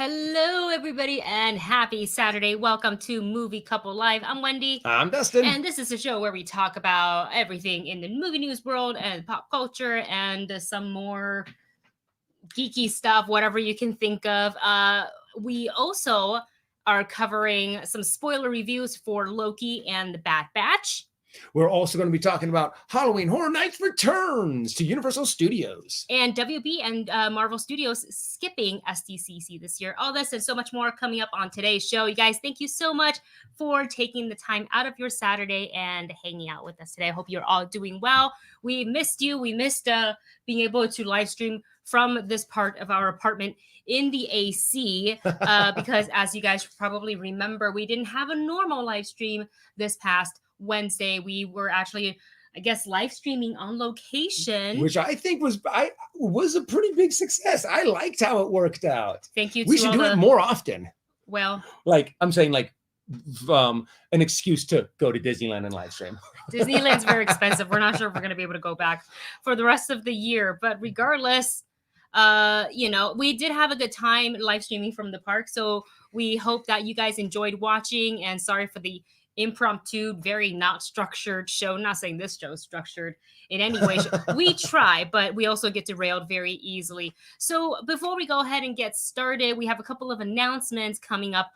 Hello, everybody, and happy Saturday. Welcome to Movie Couple Live. I'm Wendy. I'm Dustin. And this is a show where we talk about everything in the movie news world and pop culture and some more geeky stuff, whatever you can think of. We also are covering some spoiler reviews for Loki and the Bad Batch. We're also going to be talking about Halloween Horror Nights returns to Universal Studios. And WB and Marvel Studios skipping SDCC this year. All this and so much more coming up on today's show. You guys, thank you so much for taking the time out of your Saturday and hanging out with us today. I hope you're all doing well. We missed you. We missed being able to live stream from this part of our apartment in the AC because as you guys probably remember, we didn't have a normal live stream this past Wednesday. We were actually, I guess, live streaming on location, which I think was a pretty big success. I liked how it worked out. Thank you. We should do it more often. Well, like I'm saying, like an excuse to go to Disneyland and live stream. Disneyland's very expensive. We're not sure if we're going to be able to go back for the rest of the year, but regardless, we did have a good time live streaming from the park. So we hope that you guys enjoyed watching, and sorry for the impromptu, very not structured show. Not saying this show is structured in any way. We try, but we also get derailed very easily. So before we go ahead and get started, we have a couple of announcements coming up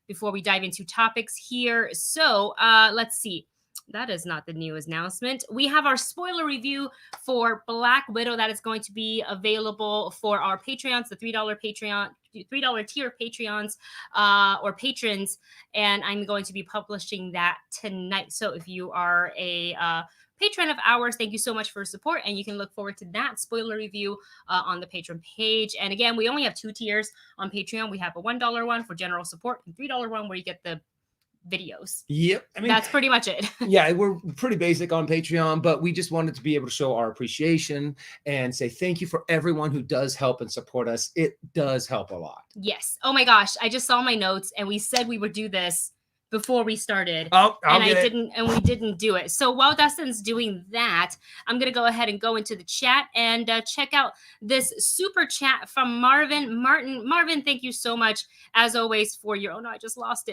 before we dive into topics here. So let's see. That is not the new announcement. We have our spoiler review for Black Widow that is going to be available for our Patreons, the $3 tier Patreons or patrons, and I'm going to be publishing that tonight. So if you are a patron of ours, thank you so much for your support, and you can look forward to that spoiler review on the Patreon page. And again, we only have 2 tiers on Patreon. We have a $1 one for general support and $3 one where you get the videos. Yep. I mean, that's pretty much it. Yeah, we're pretty basic on Patreon, but we just wanted to be able to show our appreciation and say thank you for everyone who does help and support us. It does help a lot. Yes. Oh my gosh, I just saw my notes and we said we would do this before we started. And we didn't do it. So while Dustin's doing that, I'm going to go ahead and go into the chat and check out this super chat from Marvin. Marvin, thank you so much, as always, for your,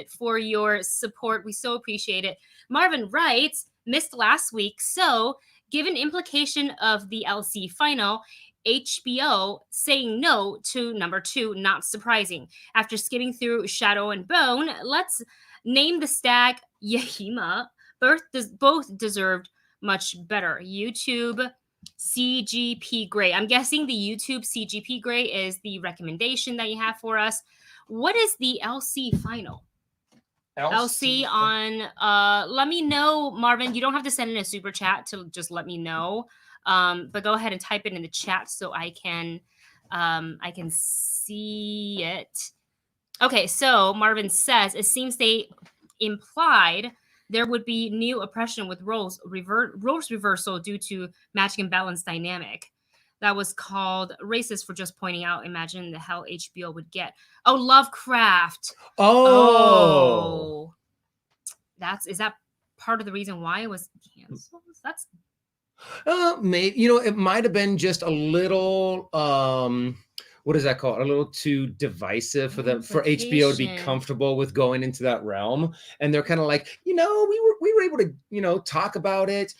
for your support. We so appreciate it. Marvin writes, missed last week. So given implication of the LC final, HBO saying no to number 2, not surprising. After skimming through Shadow and Bone, let's name the stag Yahima. Both deserved much better. YouTube CGP Gray. I'm guessing the YouTube CGP Gray is the recommendation that you have for us. What is the LC final? LC on let me know, Marvin. You don't have to send in a super chat to just let me know. But go ahead and type it in the chat so I can see it. Okay, so Marvin says, it seems they implied there would be new oppression with roles reversal due to magic and balance dynamic. That was called racist for just pointing out, imagine the hell HBO would get. Oh, Lovecraft. Oh. Is that part of the reason why it was canceled? That's maybe, it might have been just a little what is that called? A little too divisive for HBO to be comfortable with going into that realm. And they're kind of like, we were able to, talk about it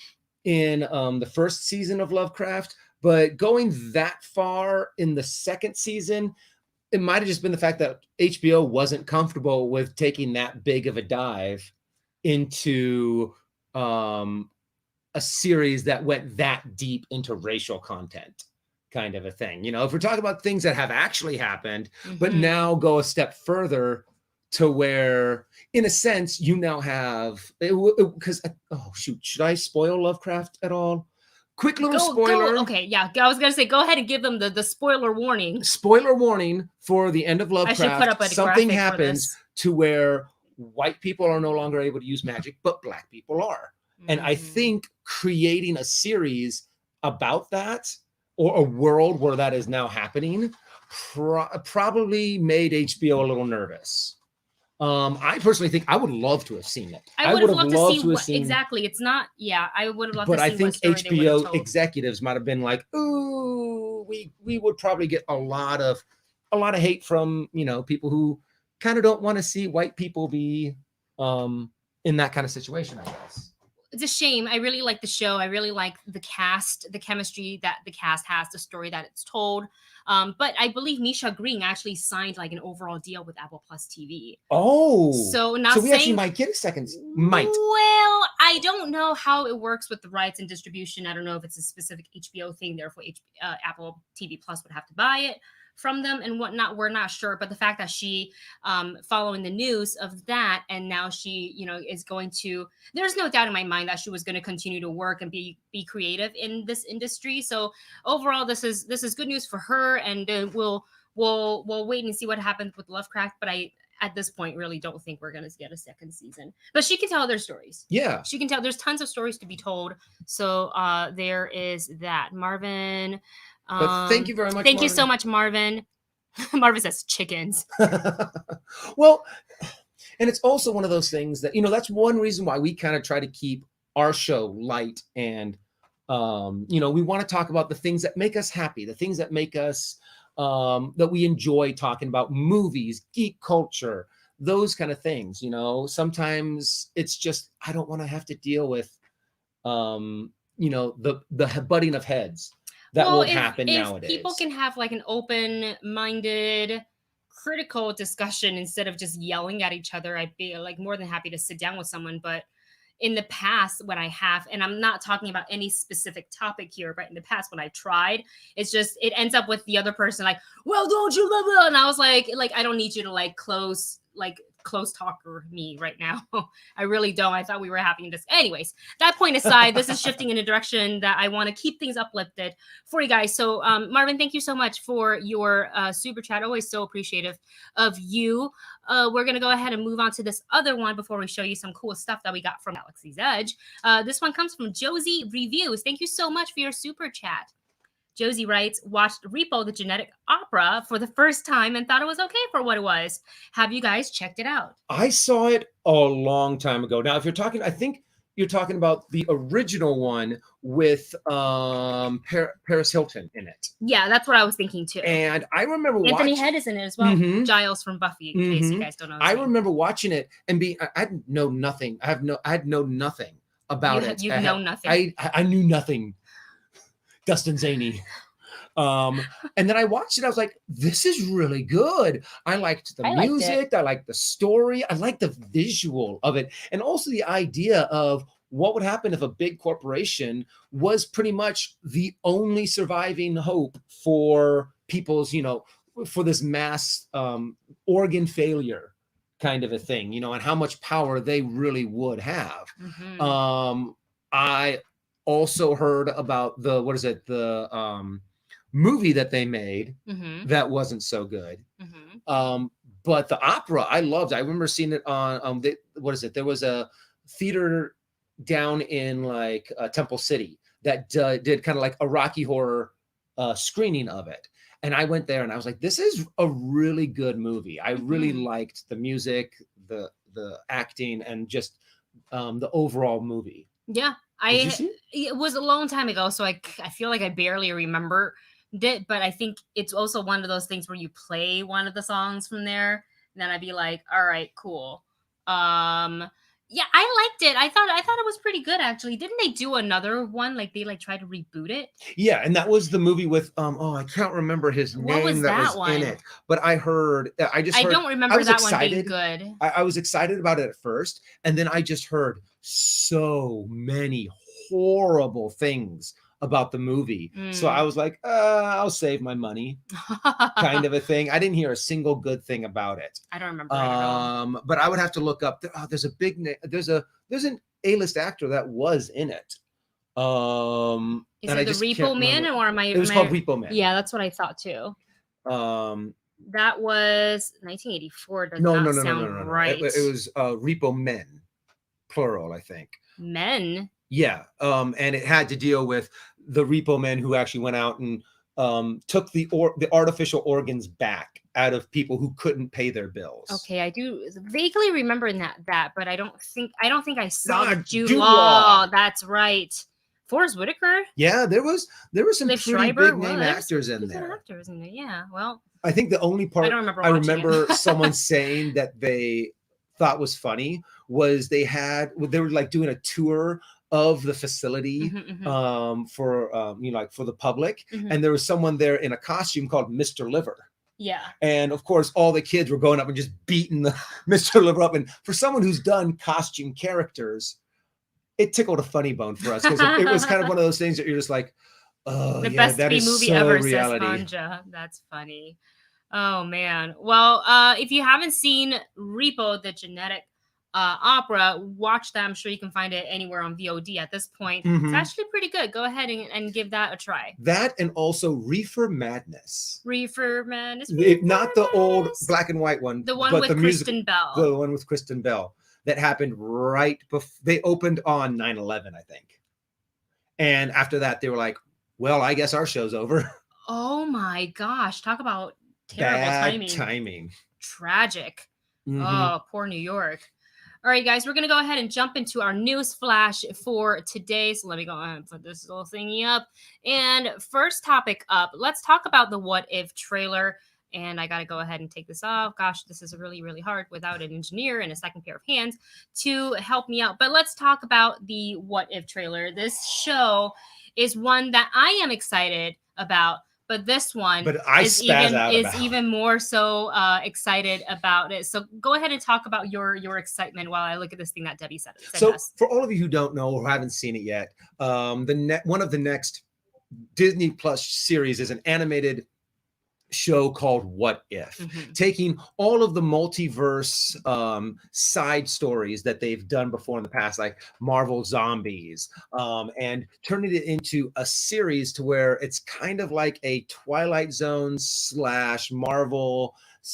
in the first season of Lovecraft, but going that far in the second season, it might have just been the fact that HBO wasn't comfortable with taking that big of a dive into a series that went that deep into racial content. Kind of a thing, if we're talking about things that have actually happened, but now go a step further to where, in a sense, you now have, because, should I spoil Lovecraft at all? Quick little spoiler. Okay, yeah, I was going to say, go ahead and give them the spoiler warning. Spoiler warning for the end of Lovecraft. I should put up a something happens to where white people are no longer able to use magic, but Black people are. And I think creating a series about that, or a world where that is now happening, probably made HBO a little nervous. I personally think I would love to have seen it. I would have loved to see exactly. It's not. Yeah, I would have loved to see. But I think HBO executives might have been like, "Ooh, we would probably get a lot of a lot of hate from, people who kind of don't want to see white people be in that kind of situation, I guess. It's a shame. I really like the show. I really like the cast, the chemistry that the cast has, the story that it's told. But I believe Misha Green actually signed like an overall deal with Apple Plus TV. Oh, so we actually might get a second. Might. Well, I don't know how it works with the rights and distribution. I don't know if it's a specific HBO thing. Therefore, Apple TV Plus would have to buy it from them and whatnot. We're not sure, but the fact that she following the news of that, and now she is going to, there's no doubt in my mind that she was going to continue to work and be creative in this industry. So overall, this is good news for her, and we'll wait and see what happens with Lovecraft. But I at this point really don't think we're going to get a second season, but she can tell their stories. Yeah, she can tell. There's tons of stories to be told. So there is that. Marvin, but thank you very much. Thank you so much, Marvin. Marvin says chickens. Well, and it's also one of those things that, that's one reason why we kind of try to keep our show light. And, we want to talk about the things that make us happy, the things that make us, that we enjoy talking about, movies, geek culture, those kind of things. Sometimes it's just, I don't want to have to deal with, the butting of heads that will happen nowadays. People can have like an open-minded, critical discussion instead of just yelling at each other. I'd be like more than happy to sit down with someone. But in the past, when I have, and I'm not talking about any specific topic here, but in the past when I tried, it's just, it ends up with the other person like, well, don't you love it? And I was like, I don't need you to close talker me right now. I really don't. I thought we were having this. Anyways, that point aside, this is shifting in a direction that I want to keep things uplifted for you guys. So Marvin, thank you so much for your super chat. Always so appreciative of you. We're going to go ahead and move on to this other one before we show you some cool stuff that we got from Galaxy's Edge. This one comes from Josie Reviews. Thank you so much for your super chat. Josie writes, watched Repo The Genetic Opera for the first time and thought it was okay for what it was. Have you guys checked it out? I saw it a long time ago. Now, if you're talking, I think you're talking about the original one with Paris Hilton in it. Yeah, that's what I was thinking too. And I remember Anthony Head is in it as well. Giles from Buffy, in case you guys don't know. I remember watching it and I know nothing. I had known nothing about it. You know nothing. I knew nothing. Dustin Zaney. And then I watched it. I was like, this is really good. I liked the music. I liked the story. I liked the visual of it. And also the idea of what would happen if a big corporation was pretty much the only surviving hope for people's, for this mass organ failure kind of a thing, and how much power they really would have. I also heard about the movie that they made that wasn't so good. But the opera I loved. I remember seeing it on there was a theater down in like Temple City that did kind of like a Rocky Horror screening of it. And I went there and I was like, this is a really good movie. I really liked the music, the acting, and just the overall movie. Yeah. It was a long time ago, so I feel like I barely remember it, but I think it's also one of those things where you play one of the songs from there, and then I'd be like, all right, cool. Yeah, I liked it. I thought it was pretty good, actually. Didn't they do another one? Like they tried to reboot it? Yeah, and that was the movie with I can't remember his name. What was that one? In it. But I don't remember that one being good. I was excited about it at first, and then I just heard so many horrible things about the movie. So I was like, I'll save my money, kind of a thing. I didn't hear a single good thing about it. I don't remember it at all. But I would have to look up. There's a big name. There's an A-list actor that was in it. Is it the Repo Man, or am I? It was called Repo Man. Yeah, that's what I thought too. That was 1984. Does no, not sound right. It was Repo Men, plural, I think. Men. Yeah, and it had to deal with the repo men who actually went out and took the artificial organs back out of people who couldn't pay their bills. Okay, I do vaguely remember that, but I don't think I saw Ah, Jude Law. That's right. Forrest Whitaker? Yeah, there were some Liv pretty Schreiber? big name Well, actors in there's some there. actors in there. Yeah. Well, I think the only part I don't remember I watching remember it. someone saying that they thought was funny was they were like doing a tour of the facility for like for the public, and there was someone there in a costume called Mr. Liver. Yeah. And of course, all the kids were going up and just beating the Mr. Liver up. And for someone who's done costume characters, it tickled a funny bone for us because it was kind of one of those things that you're just like, oh, the yeah, best that B is movie so ever, reality. says Hanja. That's funny. Oh man. Well, if you haven't seen Repo the Genetic Opera, watch that. I'm sure you can find it anywhere on VOD at this point. It's actually pretty good. Go ahead and give that a try. That and also Reefer Madness. Reefer Madness. Not the old black and white one. The one but with the Kristen Bell. The one with Kristen Bell. That happened right before they opened on 9/11, I think. And after that, they were like, well, I guess our show's over. Oh my gosh. Talk about terrible timing. Tragic. Oh, poor New York. All right, guys, we're going to go ahead and jump into our news flash for today. So let me go ahead and put this little thingy up. And first topic up, let's talk about the What If trailer. And I got to go ahead and take this off. Gosh, this is really, really hard without an engineer and a second pair of hands to help me out. But let's talk about the What If trailer. This show is one that I am excited about. But this one is even more so excited about it. So go ahead and talk about your excitement while I look at this thing that Debbie said. So for all of you who don't know or haven't seen it yet, one of the next Disney Plus series is an animated show called What If, taking all of the multiverse side stories that they've done before in the past, like Marvel Zombies, and turning it into a series to where it's kind of like a Twilight Zone / Marvel /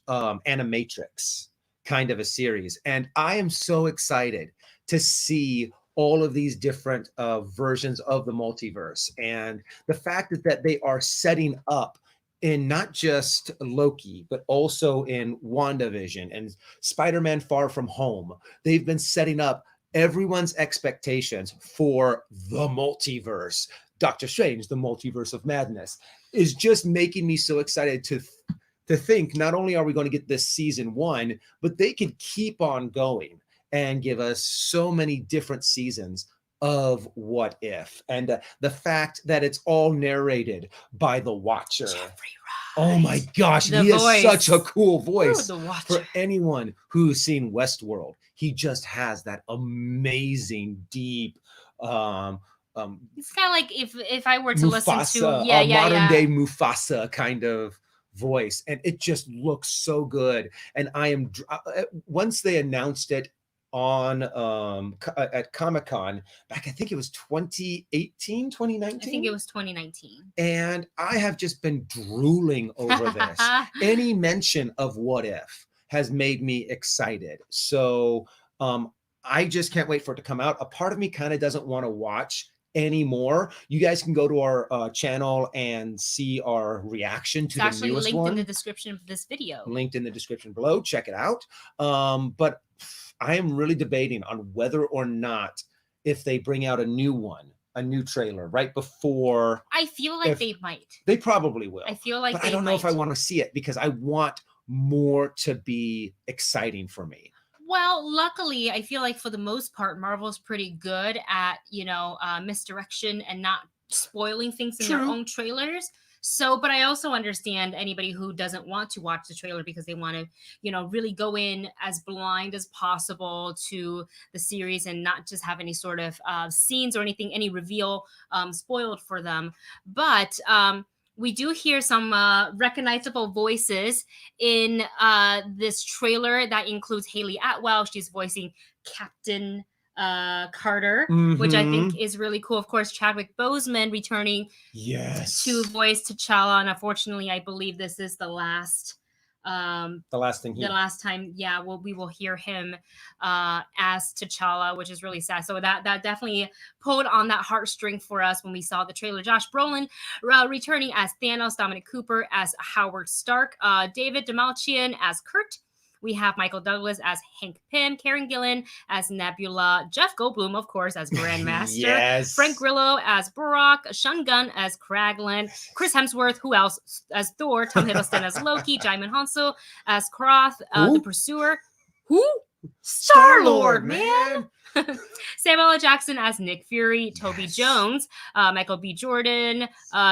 Animatrix kind of a series. And I am so excited to see all of these different versions of the multiverse, and the fact that they are setting up in not just Loki, but also in WandaVision and Spider-Man Far From Home. They've been setting up everyone's expectations for the multiverse. Doctor Strange, the Multiverse of Madness, is just making me so excited to think not only are we going to get this season 1, but they could keep on going and give us so many different seasons of What If, and the fact that it's all narrated by the Watcher. Oh my gosh, he has such a cool voice. For anyone who's seen Westworld, he just has that amazing, deep. It's kind of like if I were to Mufasa, listen to modern day Mufasa kind of voice, and it just looks so good. And I am once they announced it on at Comic-Con back, I think it was 2018, 2019. I think it was 2019. And I have just been drooling over this. Any mention of What If has made me excited. So I just can't wait for it to come out. A part of me kind of doesn't want to watch anymore. You guys can go to our channel and see our reaction to the newest one. It's actually linked in the description of this video. Linked in the description below. Check it out. But I am really debating on whether or not if they bring out a new trailer right before. I feel like they might. They probably will. I feel like but I don't know if I want to see it because I want more to be exciting for me. Well, luckily, I feel like for the most part, Marvel's pretty good at, misdirection and not spoiling things in their own trailers. So, but I also understand anybody who doesn't want to watch the trailer because they want to, really go in as blind as possible to the series and not just have any sort of scenes or anything, any reveal spoiled for them. But we do hear some recognizable voices in this trailer that includes Haley Atwell. She's voicing Captain Carter, which I think is really cool. Of course, Chadwick Boseman returning to voice T'Challa, and unfortunately, I believe this is the last time we will hear him as T'Challa, which is really sad. So that definitely pulled on that heartstring for us when we saw the trailer. Josh Brolin returning as Thanos, Dominic Cooper as Howard Stark, David Damalchian as Kurt. We have Michael Douglas as Hank Pym, Karen Gillan as Nebula, Jeff Goldblum, of course, as Grandmaster, Yes. Frank Grillo as Barack, Sean Gunn as Kraglin, Chris Hemsworth, who else, as Thor, Tom Hiddleston as Loki, Jaimin Hanso as Korath, the Pursuer. Who? Star-Lord, man. Samuel L. Jackson as Nick Fury, Toby Jones, Michael B. Jordan,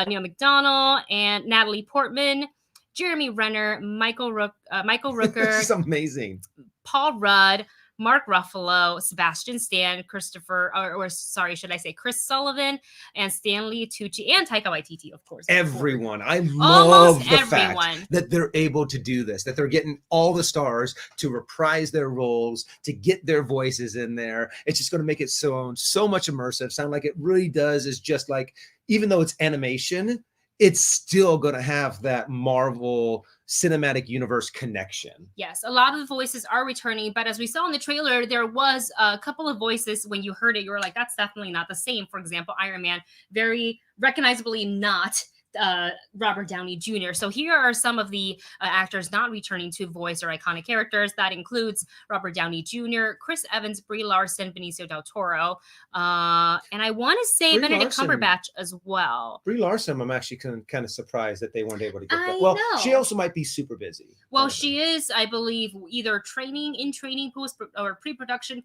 Neil McDonough, and Natalie Portman, Jeremy Renner, Michael Rooker. This is amazing. Paul Rudd, Mark Ruffalo, Sebastian Stan, should I say Chris Sullivan, and Stanley Tucci, and Taika Waititi, of course. Everyone. I love the fact that they're able to do this, that they're getting all the stars to reprise their roles, to get their voices in there. It's just going to make it so much immersive. Sound like it really does is just like, even though it's animation, it's still going to have that Marvel cinematic universe connection. Yes, a lot of the voices are returning, but as we saw in the trailer, there was a couple of voices when you heard it, you were like, that's definitely not the same. For example, Iron Man, very recognizably not Robert Downey Jr. So here are some of the actors not returning to voice or iconic characters. That includes Robert Downey Jr., Chris Evans, Brie Larson, Benicio del Toro, and I want to say Benedict Cumberbatch as well. Brie Larson, I'm actually kind of surprised that they weren't able to get that. Well, she also might be super busy. Well, she is, I believe, either training post or pre-production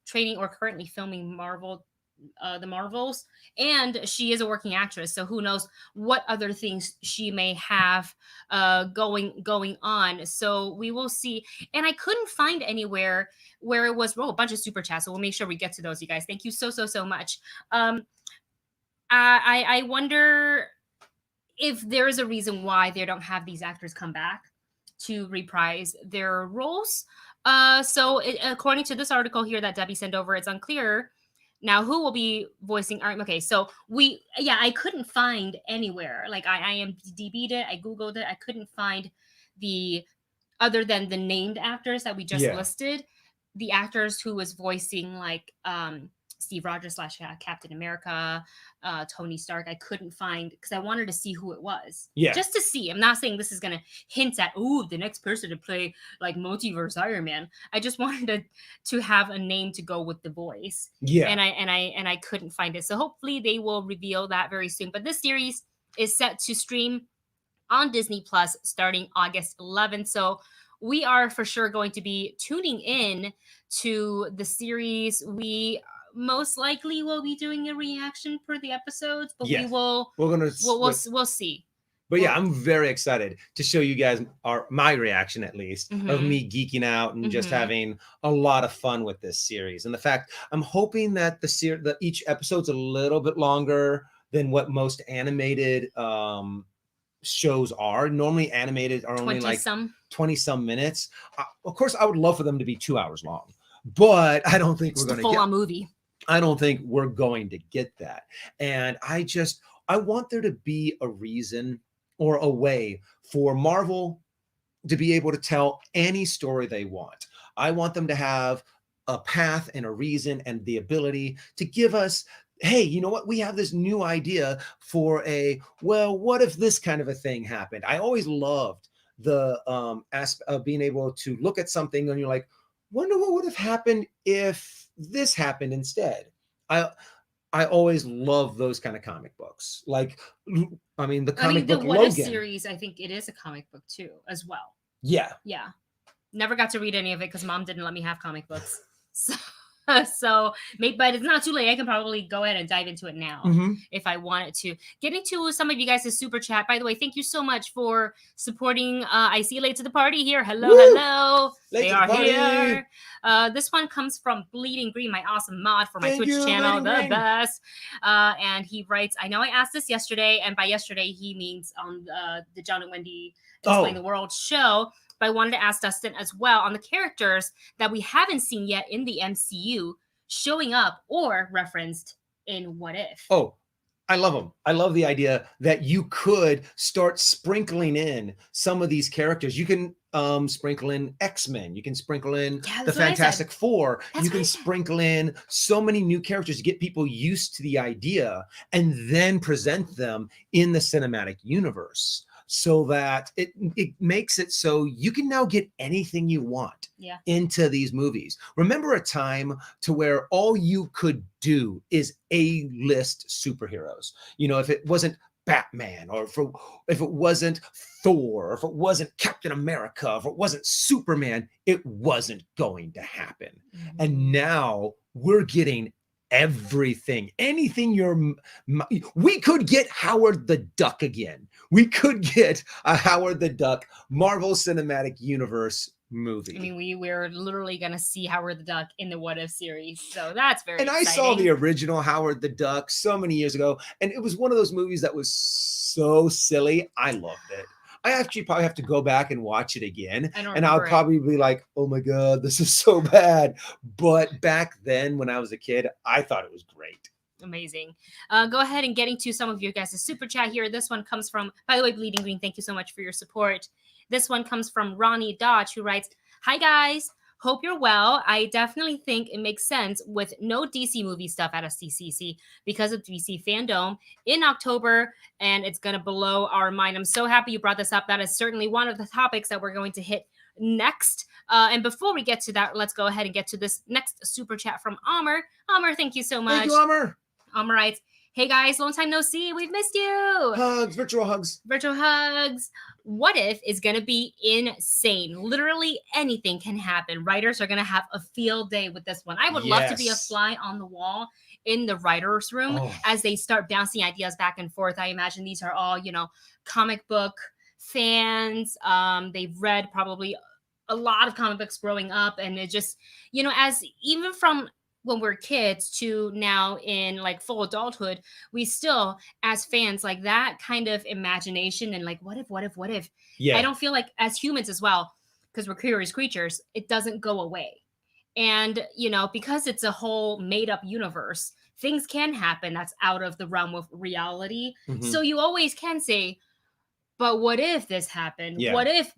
training, or currently filming the Marvels, and she is a working actress, so who knows what other things she may have going on. So we will see. And I couldn't find anywhere where it was a bunch of super chats, so we'll make sure we get to those, you guys. Thank you so much. I wonder if there is a reason why they don't have these actors come back to reprise their roles. According to this article here that Debbie sent over, it's unclear now who will be voicing Iron. Okay, so I couldn't find anywhere. Like I IMDb'd it, I Googled it, I couldn't find other than the named actors that we just listed, the actors who was voicing like Steve Rogers / Captain America, Tony Stark. I couldn't find, because I wanted to see who it was. Yeah. Just to see. I'm not saying this is going to hint at, the next person to play like multiverse Iron Man. I just wanted to have a name to go with the voice. Yeah. And I couldn't find it. So hopefully they will reveal that very soon. But this series is set to stream on Disney Plus starting August 11th. So we are for sure going to be tuning in to the series. We most likely will be doing a reaction for the episodes, but we'll see. But yeah, I'm very excited to show you guys my reaction, at least, of me geeking out and just having a lot of fun with this series. And the fact, I'm hoping that that each episode's a little bit longer than what most animated shows are. Normally animated are only like 20 some minutes. Of course, I would love for them to be 2 hours long, but I don't think we're going to get a full-on movie. I don't think we're going to get that. And I want there to be a reason or a way for Marvel to be able to tell any story they want. I want them to have a path and a reason and the ability to give us, hey, you know what? We have this new idea for what if this kind of a thing happened? I always loved the aspect of being able to look at something and you're like, wonder what would have happened if this happened instead. I always love those kind of comic books. Like, I mean, the comic book Logan. What If series, I think it is a comic book too, as well. Yeah. Yeah. Never got to read any of it because Mom didn't let me have comic books. But it's not too late. I can probably go ahead and dive into it now if I wanted to. Getting to some of you guys' super chat. By the way, thank you so much for supporting. I see Late to the Party here. Hello. They are here. This one comes from Bleeding Green, my awesome mod for my Twitch channel, the best. And he writes, I know I asked this yesterday, and by yesterday he means on the John and Wendy Explain the World show. But I wanted to ask Dustin as well on the characters that we haven't seen yet in the MCU showing up or referenced in What If. Oh, I love them. I love the idea that you could start sprinkling in some of these characters. You can sprinkle in X-Men. You can sprinkle in the Fantastic Four. You can sprinkle in so many new characters to get people used to the idea and then present them in the cinematic universe. so that it makes it so you can now get anything you want into these movies. Remember a time to where all you could do is A-list superheroes. You know, if it wasn't Batman, or if it wasn't Thor, or if it wasn't Captain America, or if it wasn't Superman, it wasn't going to happen. And now we're getting everything, anything we could get Howard the Duck again. We could get a Howard the Duck Marvel Cinematic Universe movie. I mean, we're literally going to see Howard the Duck in the What If series. So that's very exciting. I saw the original Howard the Duck so many years ago, and it was one of those movies that was so silly. I loved it. I actually probably have to go back and watch it again. And I'll probably be like, oh my God, this is so bad. But back then when I was a kid, I thought it was great. Amazing. Go ahead and get into some of your guys' super chat here. This one comes from, by the way, Bleeding Green, thank you so much for your support. This one comes from Ronnie Dodge, who writes, hi guys, hope you're well. I definitely think it makes sense with no DC movie stuff at SDCC because of DC fandom in October, and it's going to blow our mind. I'm so happy you brought this up. That is certainly one of the topics that we're going to hit next. And before we get to that, let's go ahead and get to this next super chat from Amr. Amr, thank you so much. Thank you, Amr. Amr writes, hey guys, long time no see. We've missed you. Hugs, virtual hugs. Virtual hugs. What If is going to be insane. Literally anything can happen. Writers are going to have a field day with this one. I would love to be a fly on the wall in the writer's room as they start bouncing ideas back and forth. I imagine these are all, you know, comic book fans. They've read probably a lot of comic books growing up. And it just, you know, as even from when we're kids to now in like full adulthood, we still, as fans, like that kind of imagination and like, what if? Yeah. I don't feel like as humans as well, because we're curious creatures, it doesn't go away. And, you know, because it's a whole made up universe, things can happen that's out of the realm of reality. So you always can say, but what if this happened? Yeah. What if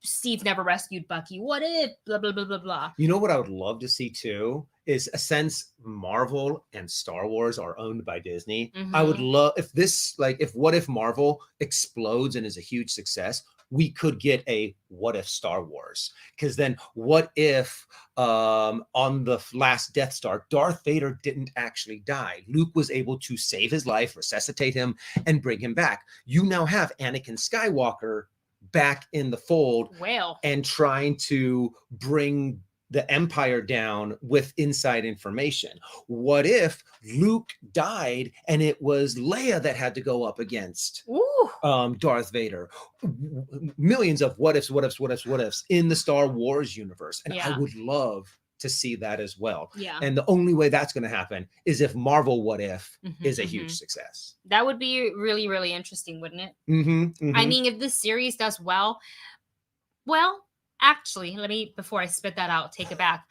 Steve never rescued Bucky? What if blah, blah, blah, blah, blah? You know what I would love to see too? Is since Marvel and Star Wars are owned by Disney, I would love if What If Marvel explodes and is a huge success, we could get a What If Star Wars. Because then what if on the last Death Star, Darth Vader didn't actually die? Luke was able to save his life, resuscitate him, and bring him back. You now have Anakin Skywalker back in the fold and trying to bring the Empire down with inside information. What if Luke died and it was Leia that had to go up against Darth Vader? Millions of what ifs in the Star Wars universe. And I would love to see that as well. Yeah. And the only way that's going to happen is if Marvel What If is a huge success. That would be really, really interesting, wouldn't it? I mean, if this series does well, actually, before I spit that out, take it back.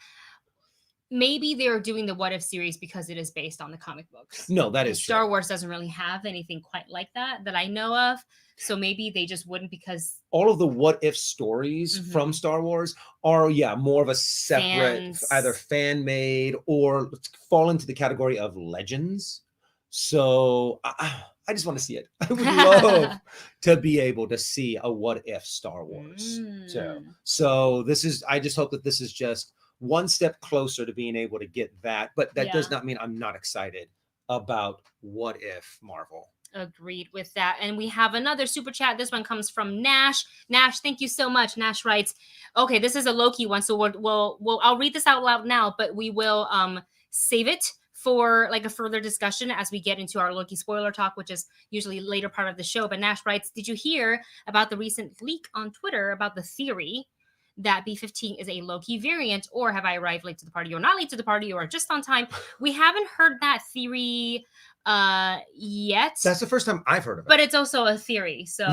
Maybe they're doing the What If series because it is based on the comic books. No, that is Star Wars doesn't really have anything quite like that I know of. So maybe they just wouldn't, because all of the What If stories from Star Wars are, more of a separate, either fan made or fall into the category of legends. So I just want to see it. I would love to be able to see a What If Star Wars. So I just hope that this is just one step closer to being able to get that. But that does not mean I'm not excited about What If Marvel. Agreed with that. And we have another super chat. This one comes from Nash. Nash, thank you so much. Nash writes, okay, this is a Loki one. So I'll read this out loud now, but we will save it for like a further discussion as we get into our Loki spoiler talk, which is usually later part of the show. But Nash writes, did you hear about the recent leak on Twitter about the theory that B-15 is a Loki variant, or have I arrived late to the party or not late to the party or just on time? We haven't heard that theory yet. That's the first time I've heard of it. But it's also a theory. So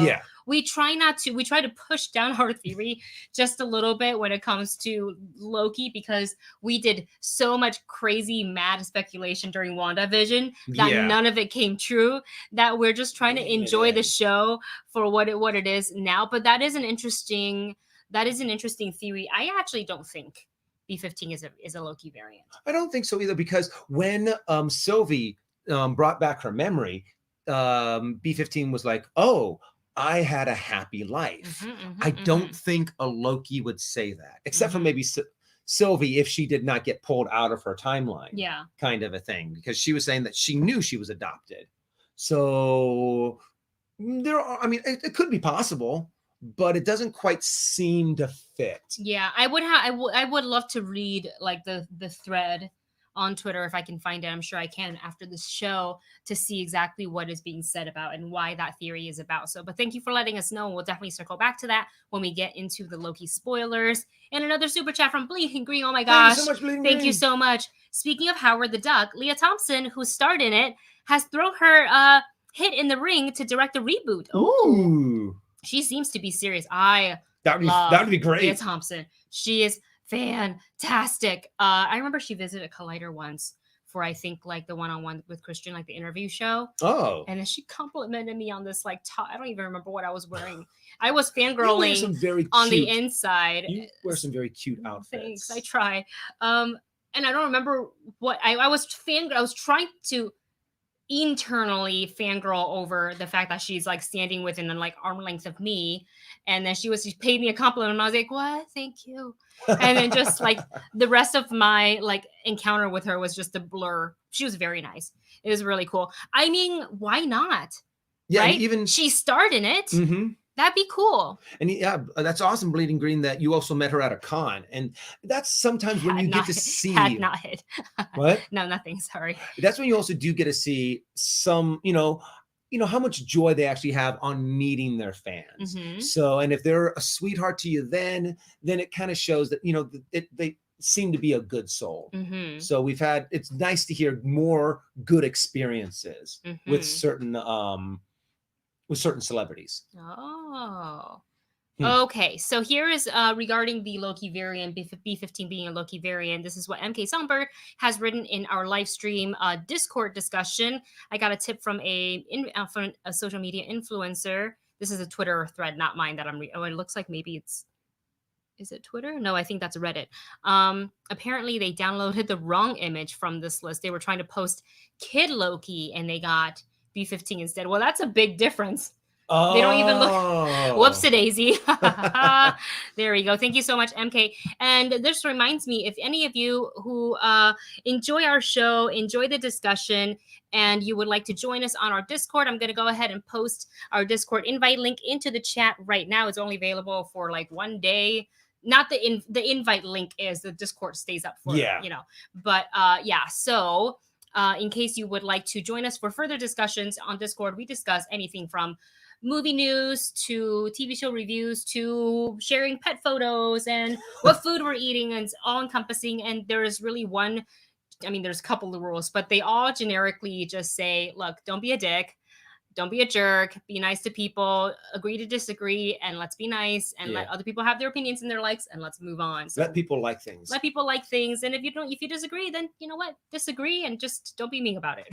we try to push down our theory just a little bit when it comes to Loki, because we did so much crazy mad speculation during WandaVision that none of it came true, that we're just trying to enjoy the show for what it is now. But that is an interesting theory. I actually don't think B-15 is a Loki variant. I don't think so either, because when Sylvie brought back her memory, B-15 was like, oh, I had a happy life. I Mm-hmm. don't think a Loki would say that, except for maybe Sylvie if she did not get pulled out of her timeline. Yeah. Kind of a thing, because she was saying that she knew she was adopted. So there are, I mean, it could be possible, but it doesn't quite seem to fit. Yeah, I would have. I would love to read like the thread on Twitter if I can find it. I'm sure I can after this show to see exactly what is being said about and why that theory is about. So, but thank you for letting us know. We'll definitely circle back to that when we get into the Loki spoilers. And another super chat from Bleeding Green. Oh my gosh. Thank you so much, Bleeding Thank Green. you so much. Speaking of Howard the Duck, Leah Thompson, who starred in it, has thrown her hit in the ring to direct a reboot. Ooh. She seems to be serious. That would be great. Leah Thompson. She is fantastic. I remember she visited Collider once for, I think, like the one-on-one with Christian, like the interview show. Oh. And then she complimented me on this like top. I don't even remember what I was wearing. I was fangirling on the inside. You wear some very cute outfits. Thanks. I try. And I don't remember what I was trying to internally fangirl over the fact that she's like standing within like arm length of me, and then she paid me a compliment and I was like, what? Thank you. And then just like the rest of my like encounter with her was just a blur. She was very nice. It was really cool. I mean, why not? Yeah, right? even she starred in it. That'd be cool. And yeah, that's awesome, Bleeding Green, that you also met her at a con. And that's sometimes when you get to see. Had not hit. What? No, nothing. Sorry. That's when you also do get to see some, how much joy they actually have on meeting their fans. So, and if they're a sweetheart to you, then it kind of shows that, they seem to be a good soul. So it's nice to hear more good experiences with certain celebrities. Oh. Okay, so here is regarding the Loki variant, B15 being a Loki variant. This is what MK Songbird has written in our live stream Discord discussion. I got a tip from a social media influencer. This is a Twitter thread, not mine that I'm it looks like maybe is it Twitter? No, I think that's Reddit. Apparently they downloaded the wrong image from this list. They were trying to post Kid Loki and they got B15 instead. Well, that's a big difference. They don't even look. Whoops-a-daisy. There we go. Thank you so much, MK. And this reminds me, if any of you who enjoy our show, enjoy the discussion, and you would like to join us on our Discord, I'm going to go ahead and post our Discord invite link into the chat right now. It's only available for like 1 day. Not the invite link is, the Discord stays up for, But yeah, so in case you would like to join us for further discussions on Discord, we discuss anything from movie news to TV show reviews to sharing pet photos and what food we're eating, and it's all encompassing. And there is really there's a couple of rules, but they all generically just say, look, don't be a dick. Don't be a jerk. Be nice to people. Agree to disagree, and let's be nice and let other people have their opinions and their likes, and let's move on. So let people like things. Let people like things, and if you disagree, then you know what? Disagree and just don't be mean about it.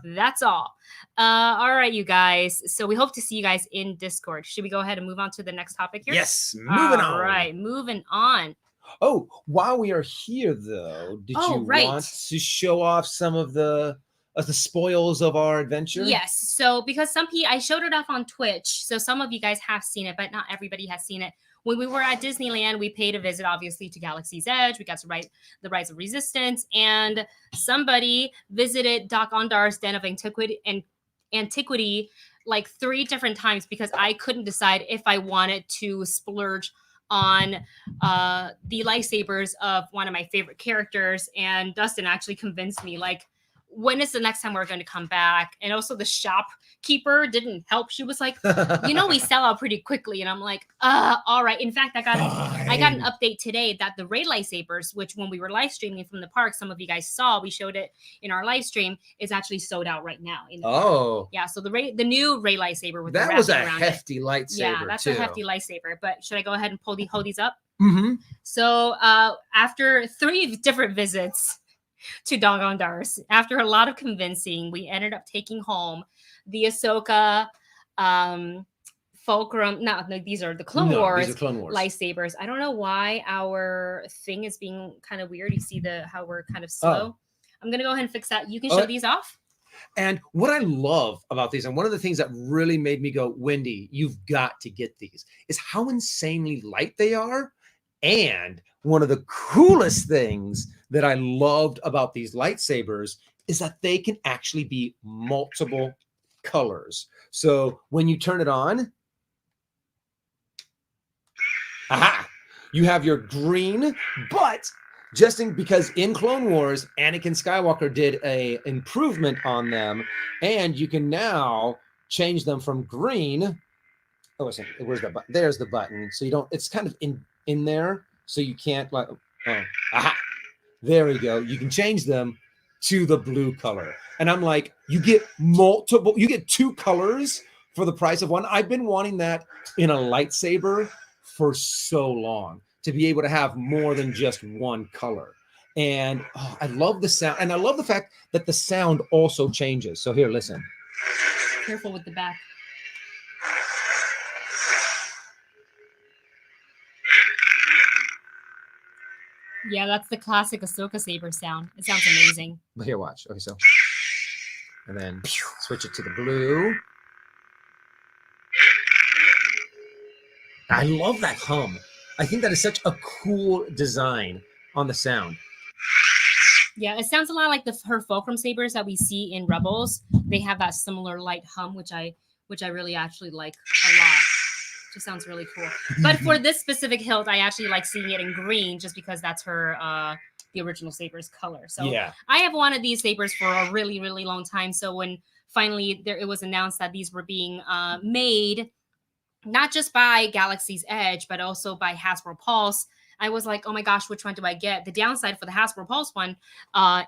That's all. All right, you guys. So we hope to see you guys in Discord. Should we go ahead and move on to the next topic here? Yes, moving on. All right, moving on. Oh, while we are here, though, did you want to show off some of the spoils of our adventure? Yes. So because I showed it off on Twitch, so some of you guys have seen it, but not everybody has seen it. When we were at Disneyland, we paid a visit, obviously, to Galaxy's Edge. We got to ride the Rise of Resistance, and somebody visited Doc Ondar's Den of Antiquity like 3 different times because I couldn't decide if I wanted to splurge on the lightsabers of one of my favorite characters, and Dustin actually convinced me, like, when is the next time we're going to come back? And also the shopkeeper didn't help. She was like, we sell out pretty quickly. And I'm like, all right. In fact, I got an update today that the Ray lightsabers, which when we were live streaming from the park, some of you guys saw, we showed it in our live stream, is actually sold out right now. Yeah. So the new Ray lightsaber with that was a hefty lightsaber. Yeah, that's a hefty lightsaber. But should I go ahead and hold these up? Mm-hmm. So after 3 different visits to Doc Ondar's, after a lot of convincing, we ended up taking home the Ahsoka Fulcrum. No, these are the Clone Wars lightsabers. I don't know why our thing is being kind of weird. You see how we're kind of slow. I'm gonna go ahead and fix that. You can show these off. And what I love about these, and one of the things that really made me go, Wendy, you've got to get these, is how insanely light they are. And one of the coolest things that I loved about these lightsabers is that they can actually be multiple colors. So when you turn it on, aha, you have your green, but because in Clone Wars, Anakin Skywalker did a improvement on them, and you can now change them from green. Oh, where's the button? There's the button. So you don't, it's kind of in there, so you can't like, oh, aha, there we go. You can change them to the blue color. And I'm like, you get two colors for the price of one. I've been wanting that in a lightsaber for so long, to be able to have more than just one color. And I love the sound. And I love the fact that the sound also changes. So here, listen. Careful with the back. Yeah, that's the classic Ahsoka saber sound. It sounds amazing. But here, watch. Okay, so. And then switch it to the blue. I love that hum. I think that is such a cool design on the sound. Yeah, it sounds a lot like her fulcrum sabers that we see in Rebels. They have that similar light hum, which I really actually like a lot. Just sounds really cool. But for this specific hilt, I actually like seeing it in green, just because that's her the original saber's color. So yeah. I have wanted these sabers for a really, really long time. So when finally it was announced that these were being made, not just by Galaxy's Edge, but also by Hasbro Pulse, I was like, oh my gosh, which one do I get? The downside for the Hasbro Pulse one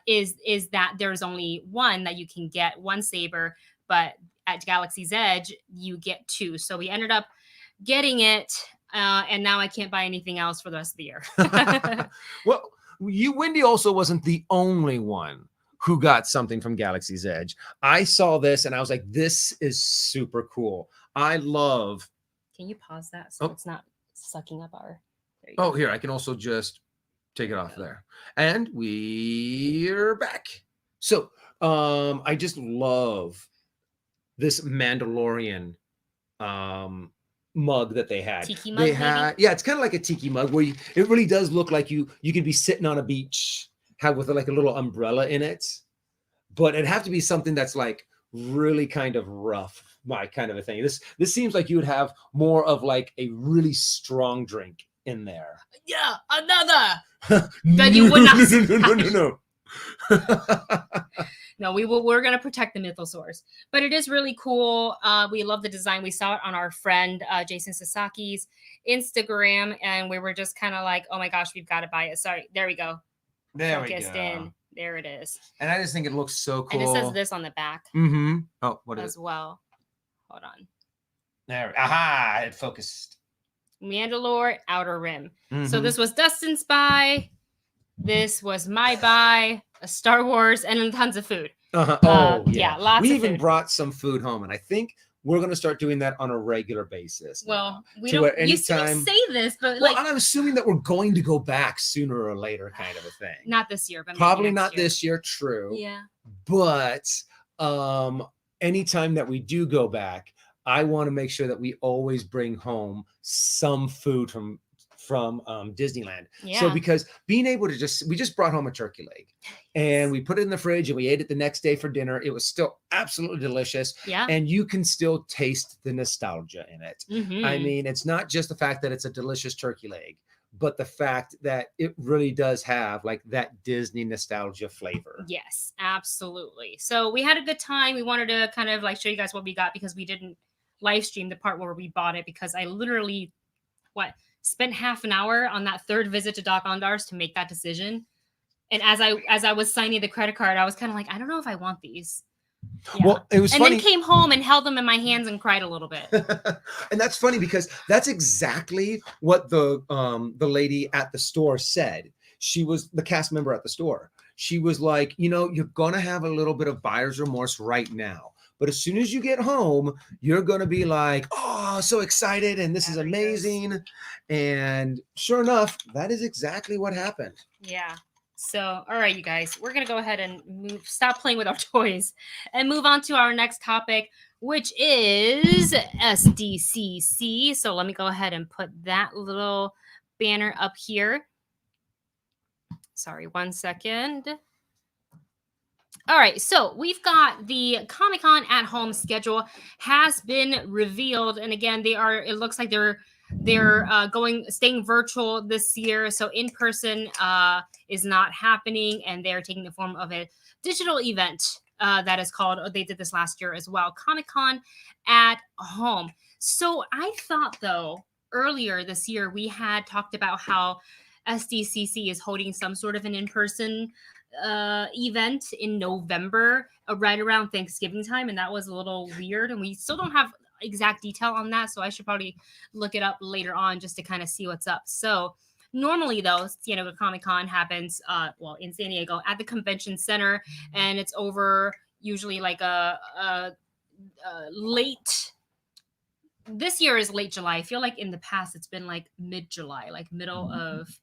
is that there's only one that you can get, one saber, but at Galaxy's Edge, you get two. So we ended up getting it, and now I can't buy anything else for the rest of the year. Well, Wendy also wasn't the only one who got something from Galaxy's Edge. I saw this, and I was like, this is super cool. I love... Can you pause that so it's not sucking up our... Oh, here, I can also just take it off there. And we're back. So I just love this Mandalorian mug that they had. Tiki mug, yeah, it's kind of like a tiki mug where it really does look like you could be sitting on a beach, with like a little umbrella in it. But it'd have to be something that's like really kind of rough, my kind of a thing. This seems like you would have more of like a really strong drink in there. Yeah, another. That you would not. No. No, we're gonna protect the mythosaurs, but it is really cool. We love the design. We saw it on our friend Jason Sasaki's Instagram, and we were just kind of like, oh my gosh, we've got to buy it. Sorry, there we go. There Focused we go. In. There it is. And I just think it looks so cool. And it says this on the back. Mm-hmm. Oh, what is it? As well. Hold on. There. Aha! It focused. Mandalore Outer Rim. Mm-hmm. So this was Dustin's buy. This was my buy. A Star Wars, and then tons of food. Yeah, lots of food. We even brought some food home, and I think we're going to start doing that on a regular basis. Well, we don't. You say this, but well, and I'm assuming that we're going to go back sooner or later, kind of a thing. Not this year, but probably not this year. True. Yeah. But anytime that we do go back, I want to make sure that we always bring home some food from Disneyland. Yeah. So because being able to we just brought home a turkey leg and we put it in the fridge and we ate it the next day for dinner. It was still absolutely delicious. Yeah. And you can still taste the nostalgia in it. Mm-hmm. I mean, it's not just the fact that it's a delicious turkey leg, but the fact that it really does have like that Disney nostalgia flavor. Yes, absolutely. So we had a good time. We wanted to kind of like show you guys what we got because we didn't live stream the part where we bought it because I literally spent half an hour on that third visit to Doc Ondars to make that decision. And as I was signing the credit card, I was kind of like, I don't know if I want these. Yeah. Well, it was funny. Then came home and held them in my hands and cried a little bit. And that's funny because that's exactly what the lady at the store said. She was the cast member at the store. She was like, you're going to have a little bit of buyer's remorse right now. But as soon as you get home, you're going to be like, oh, so excited. And this is amazing. And sure enough, that is exactly what happened. Yeah. So, all right, you guys, we're going to go ahead and stop playing with our toys and move on to our next topic, which is SDCC. So let me go ahead and put that little banner up here. Sorry, 1 second. All right, so we've got the Comic-Con at home schedule has been revealed, and again, it looks like they're staying virtual this year. So in person is not happening, and they're taking the form of a digital event that is called. They did this last year as well, Comic-Con at home. So I thought though earlier this year we had talked about how SDCC is holding some sort of an in-person event in November, right around Thanksgiving time, and that was a little weird, and we still don't have exact detail on that, so I should probably look it up later on just to kind of see what's up. So normally though, San Diego Comic-Con happens in San Diego at the convention center, and it's over usually like a late, this year is late July. I feel like in the past it's been like mid-July, like middle of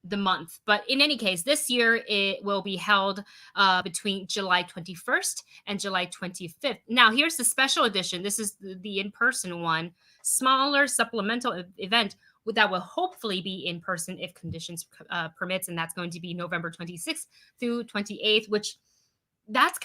the month. But in any case, this year it will be held between July 21st and July 25th. Now, here's the special edition. This is the in-person one, smaller supplemental event that will hopefully be in person if conditions permits, and that's going to be November 26th through 28th, which that's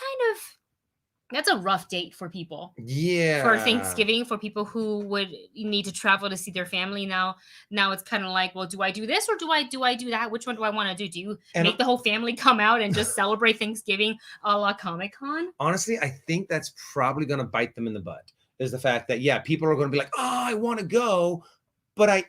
a rough date for people. Yeah. For Thanksgiving, for people who would need to travel to see their family. Now it's kind of like, well, do I do this or do I do that? Which one do I want to do? Do you make the whole family come out and just celebrate Thanksgiving a la Comic-Con? Honestly, I think that's probably going to bite them in the butt. Is the fact that, yeah, people are going to be like, oh, I want to go, but I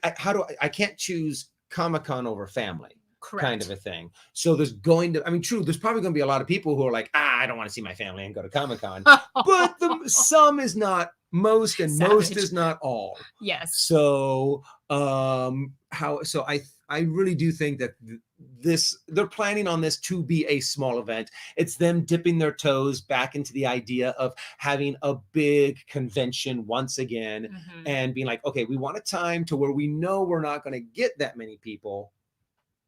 can't choose Comic-Con over family. Correct. Kind of a thing. So there's probably going to be a lot of people who are like, I don't want to see my family and go to Comic-Con. But some is not most, and Savage. Most is not all. Yes. So I really do think that they're planning on this to be a small event. It's them dipping their toes back into the idea of having a big convention once again, and being like, okay, we want a time to where we know we're not going to get that many people,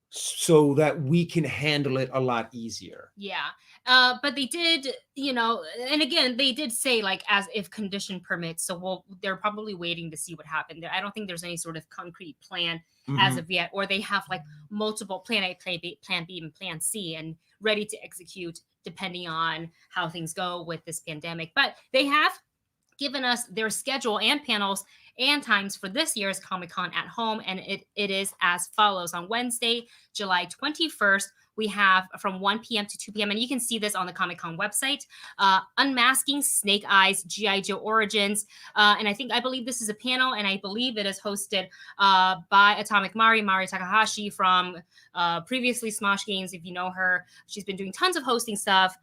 so that we can handle it a lot easier. Yeah. But they did, and again, they did say like as if condition permits. So they're probably waiting to see what happened. I don't think there's any sort of concrete plan as of yet, or they have like multiple plan A, plan B, and plan C and ready to execute depending on how things go with this pandemic. But they have given us their schedule and panels and times for this year's Comic-Con at home, and it is as follows. On Wednesday, July 21st, we have from 1 p.m. to 2 p.m., and you can see this on the Comic-Con website, Unmasking Snake Eyes, G.I. Joe Origins, and I believe this is a panel, and I believe it is hosted by Atomic Mari Takahashi from previously Smosh Games. If you know her, she's been doing tons of hosting stuff.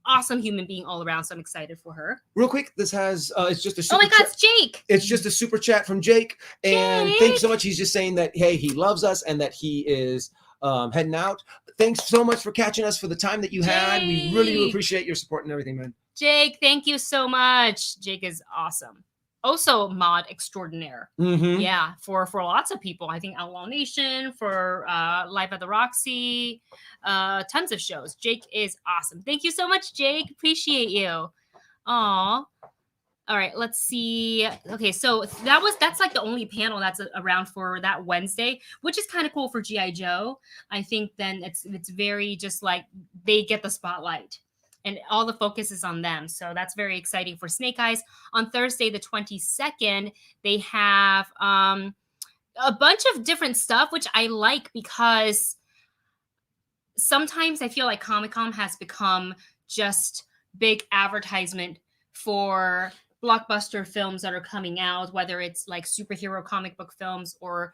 Awesome human being all around, so I'm excited for her. Real quick, this has it's just a super it's Jake. It's just a super chat from Jake, and thank you so much. He's just saying that, hey, he loves us and that he is heading out. Thanks so much for catching us for the time that you had. We really appreciate your support and everything, man. Jake, thank you so much. Jake is awesome. Also mod extraordinaire. Yeah, for lots of people. I think Outlaw Nation, for Live at the Roxy, tons of shows. Jake is awesome. Thank you so much, Jake. Appreciate you. Aw. All right, let's see. Okay, so that's like the only panel that's around for that Wednesday, which is kind of cool for G.I. Joe. I think then it's very just like they get the spotlight and all the focus is on them. So that's very exciting for Snake Eyes. On Thursday, the 22nd, they have a bunch of different stuff, which I like because sometimes I feel like Comic-Con has become just big advertisement for blockbuster films that are coming out, whether it's like superhero comic book films or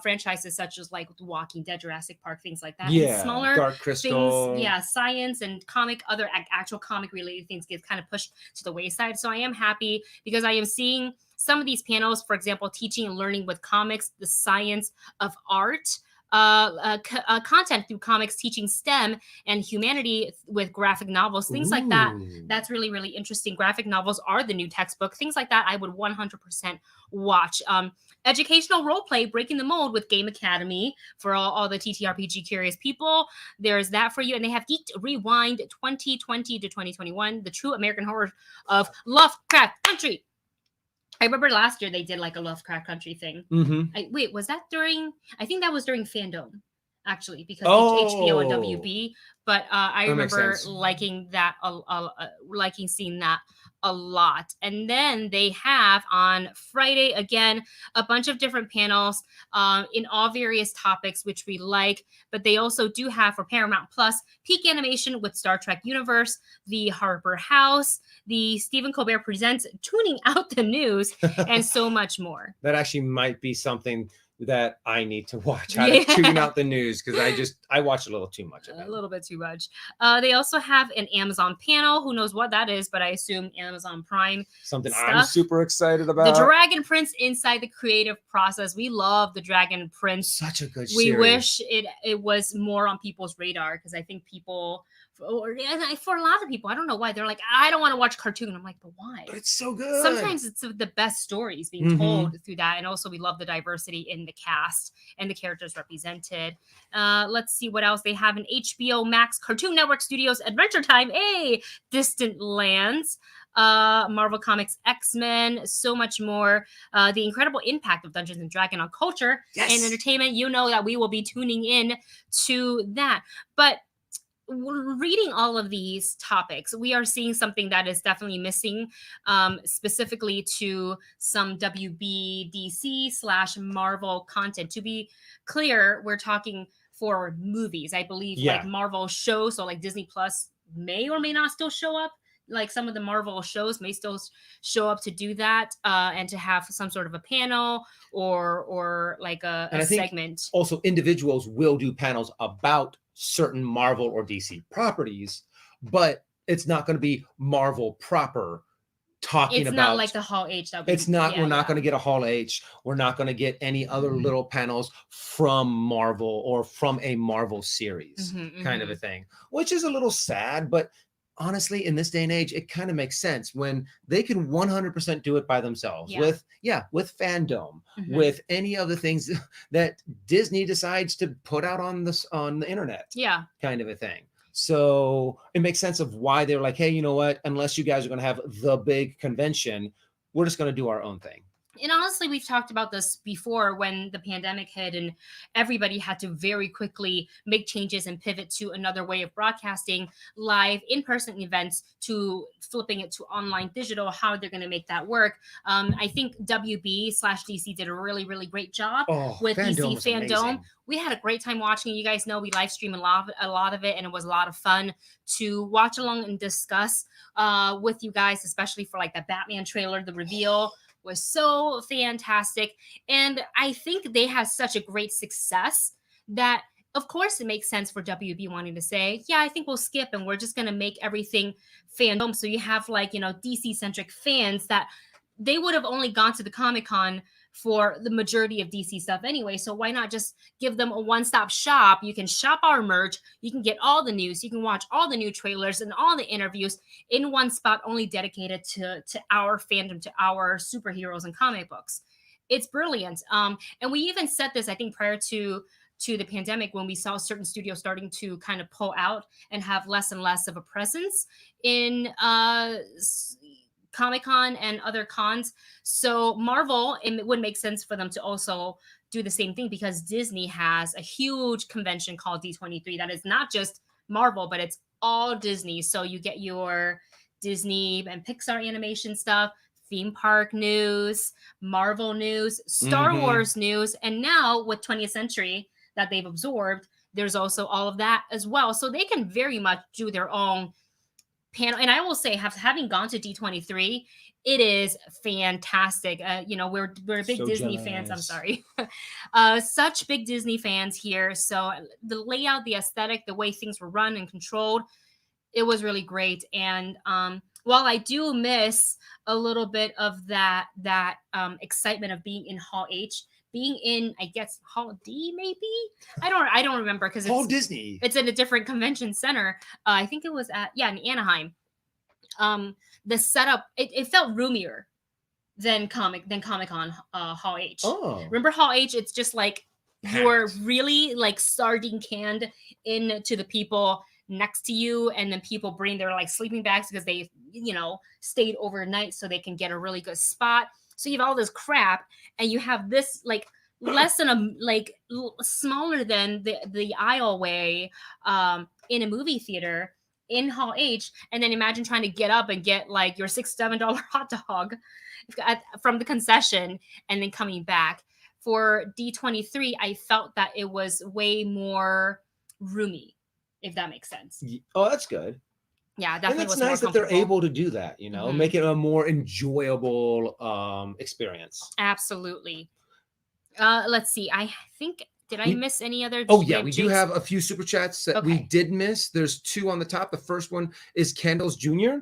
franchises such as like Walking Dead, Jurassic Park, things like that. Yeah, and smaller Dark Crystal. things, science and other actual comic related things get kind of pushed to the wayside. So I am happy because I am seeing some of these panels, for example, teaching and learning with comics, the science of art. content through comics, teaching STEM and humanity with graphic novels, things like that. That's really, really interesting. Graphic novels are the new textbook. Things like that I would 100% watch. Educational role play, breaking the mold with Game Academy for all the TTRPG curious people. There's that for you. And they have Geeked Rewind 2020 to 2021, the true American horror of Lovecraft Country. I remember last year they did like a Lovecraft Country thing. Wait, was that during? I think that was during Fandom, actually, because HBO and WB. But I remember liking that, liking seeing that a lot. And then they have on Friday again a bunch of different panels in all various topics, which we like. But they also do have for Paramount Plus Peak Animation with Star Trek Universe, the Harper House, the Stephen Colbert Presents Tuning Out the News, and so much more. That actually might be something that I need to watch, how to tune out the news, because I watch a little too much of it. A little bit too much. They also have an Amazon panel. Who knows what that is, but I assume Amazon Prime. Something stuff. I'm super excited about. The Dragon Prince Inside the Creative Process. We love the Dragon Prince. Such a good We series. wish it was more on people's radar, because I think people, for a lot of people, I don't know why, they're like, I don't want to watch cartoon. I'm like, but why? But it's so good. Sometimes it's the best stories being told through that. And also we love the diversity in the cast and the characters represented. Let's see what else they have. An HBO Max, Cartoon Network Studios, Adventure Time, Distant Lands, Marvel Comics, X-Men, so much more. The incredible impact of Dungeons and Dragons on culture and entertainment. You know that we will be tuning in to that. But reading all of these topics, we are seeing something that is definitely missing, specifically to some WBDC/Marvel content. To be clear, we're talking for movies. I believe like Marvel shows, so like Disney Plus may or may not still show up. Like some of the Marvel shows may still show up to do that, and to have some sort of a panel or like a segment. Also, individuals will do panels about certain Marvel or DC properties, but it's not going to be Marvel proper talking about. It's not like the Hall H. It's not. We're not going to get a Hall H. We're not going to get any other little panels from Marvel or from a Marvel series kind of a thing, which is a little sad, but honestly, in this day and age, it kind of makes sense when they can 100% do it by themselves with fandom, with any of the things that Disney decides to put out on the internet, kind of a thing. So it makes sense of why they're like, hey, you know what? Unless you guys are going to have the big convention, we're just going to do our own thing. And honestly, we've talked about this before when the pandemic hit and everybody had to very quickly make changes and pivot to another way of broadcasting live in-person events to flipping it to online digital, how they're going to make that work. I think WB/DC did a really, really great job with DC Fandom. We had a great time watching it. You guys know we live stream a lot of it, and it was a lot of fun to watch along and discuss with you guys, especially for like the Batman trailer, the reveal was so fantastic. And I think they had such a great success that, of course, it makes sense for WB wanting to say, yeah, I think we'll skip and we're just going to make everything fandom. So you have like, DC-centric fans that they would have only gone to the Comic-Con for the majority of DC stuff anyway. So why not just give them a one-stop shop? You can shop our merch. You can get all the news. You can watch all the new trailers and all the interviews in one spot, only dedicated to our fandom, to our superheroes and comic books. It's brilliant. And we even said this, I think, prior to the pandemic, when we saw certain studios starting to kind of pull out and have less and less of a presence in Comic-Con and other cons. So Marvel, it would make sense for them to also do the same thing, because Disney has a huge convention called D23 that is not just Marvel, but it's all Disney. So you get your Disney and Pixar animation stuff, theme park news, Marvel news, Star Wars news, and now with 20th Century that they've absorbed, there's also all of that as well. So they can very much do their own panel. And I will say, having gone to D23, it is fantastic. We're big so Disney fans. I'm sorry. Such big Disney fans here. So the layout, the aesthetic, the way things were run and controlled, it was really great. And while I do miss a little bit of that excitement of being in Hall H, being in, I guess, Hall D, maybe, I don't remember, because Hall Disney. it's in a different convention center. I think it was in Anaheim. The setup, it felt roomier than Comic-Con Hall H. Oh, Remember Hall H? It's just like you're packed. really like sardine canned into the people next to you, and then people bring their like sleeping bags because they stayed overnight so they can get a really good spot. So you have all this crap, and you have this like less than smaller than the aisleway in a movie theater in Hall H, and then imagine trying to get up and get like your $6-7 hot dog from the concession and then coming back. For D23, I felt that it was way more roomy, if that makes sense. Oh, that's good. Yeah, definitely. And it's nice that they're able to do that, make it a more enjoyable experience. Absolutely. Let's see. I think, did I miss any other? Oh, yeah, we do have a few super chats that we did miss. There's two on the top. The first one is Candles Jr.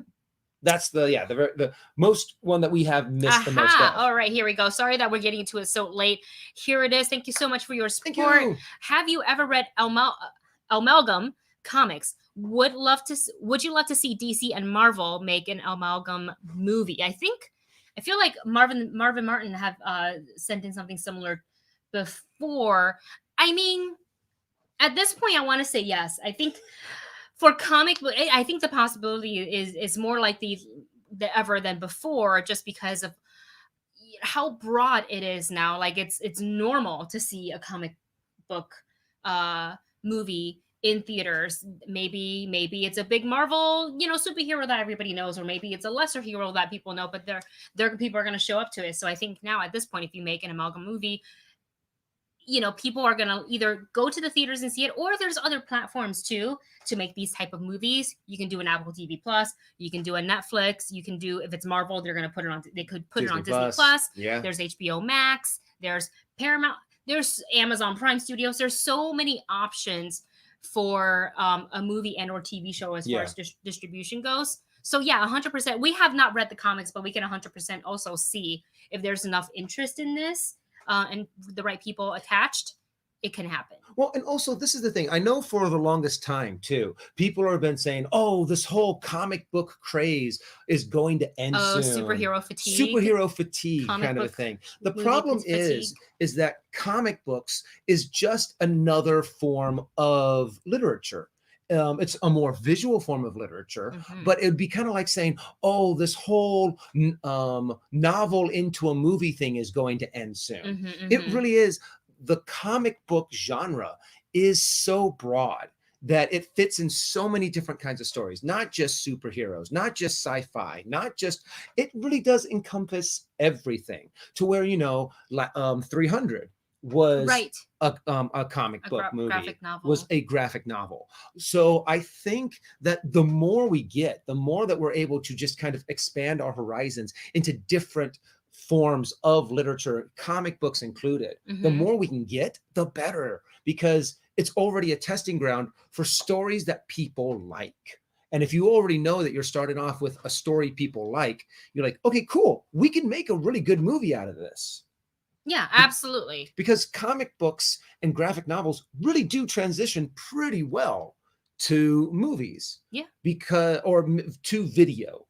That's the most one that we have missed the most of. All right, here we go. Sorry that we're getting into it so late. Here it is. Thank you so much for your support. Thank you. Have you ever read Amalgam Comics? Would you love to see DC and Marvel make an Amalgam movie? I feel like Marvin Martin have sent in something similar before. I mean, at this point, I want to say yes. I think for comic book, I think the possibility is more likely ever than before, just because of how broad it is now. Like it's normal to see a comic book movie in theaters. Maybe it's a big Marvel superhero that everybody knows, or maybe it's a lesser hero that people know, but there people are going to show up to it. So I think now at this point, if you make an Amalgam movie, people are going to either go to the theaters and see it, or there's other platforms too to make these type of movies. You can do an Apple TV Plus, you can do a Netflix, you can do, if it's Marvel, they could put Disney it on Disney Plus. Yeah. There's HBO Max, there's Paramount, there's Amazon Prime Studios. There's so many options for a movie and or TV show as far as distribution goes. So yeah, 100%. We have not read the comics, but we can 100% also see if there's enough interest in this. And the right people attached, it can happen. Well, and also this is the thing. I know for the longest time too, people have been saying, "Oh, this whole comic book craze is going to end soon." Superhero fatigue kind of a thing. The problem is that comic books is just another form of literature. It's a more visual form of literature, but it would be kind of like saying, "Oh, this whole novel into a movie thing is going to end soon." It really is. The comic book genre is so broad that it fits in so many different kinds of stories, not just superheroes, not just sci-fi, it really does encompass everything, to where 300 was a comic book movie, was a graphic novel. So I think that the more we get, the more that we're able to just kind of expand our horizons into different forms of literature, comic books included. The more we can get, the better, because it's already a testing ground for stories that people like. And if you already know that you're starting off with a story people like, you're like, okay, cool, we can make a really good movie out of this. Yeah, absolutely. Because comic books and graphic novels really do transition pretty well to movies. Yeah. Or to video,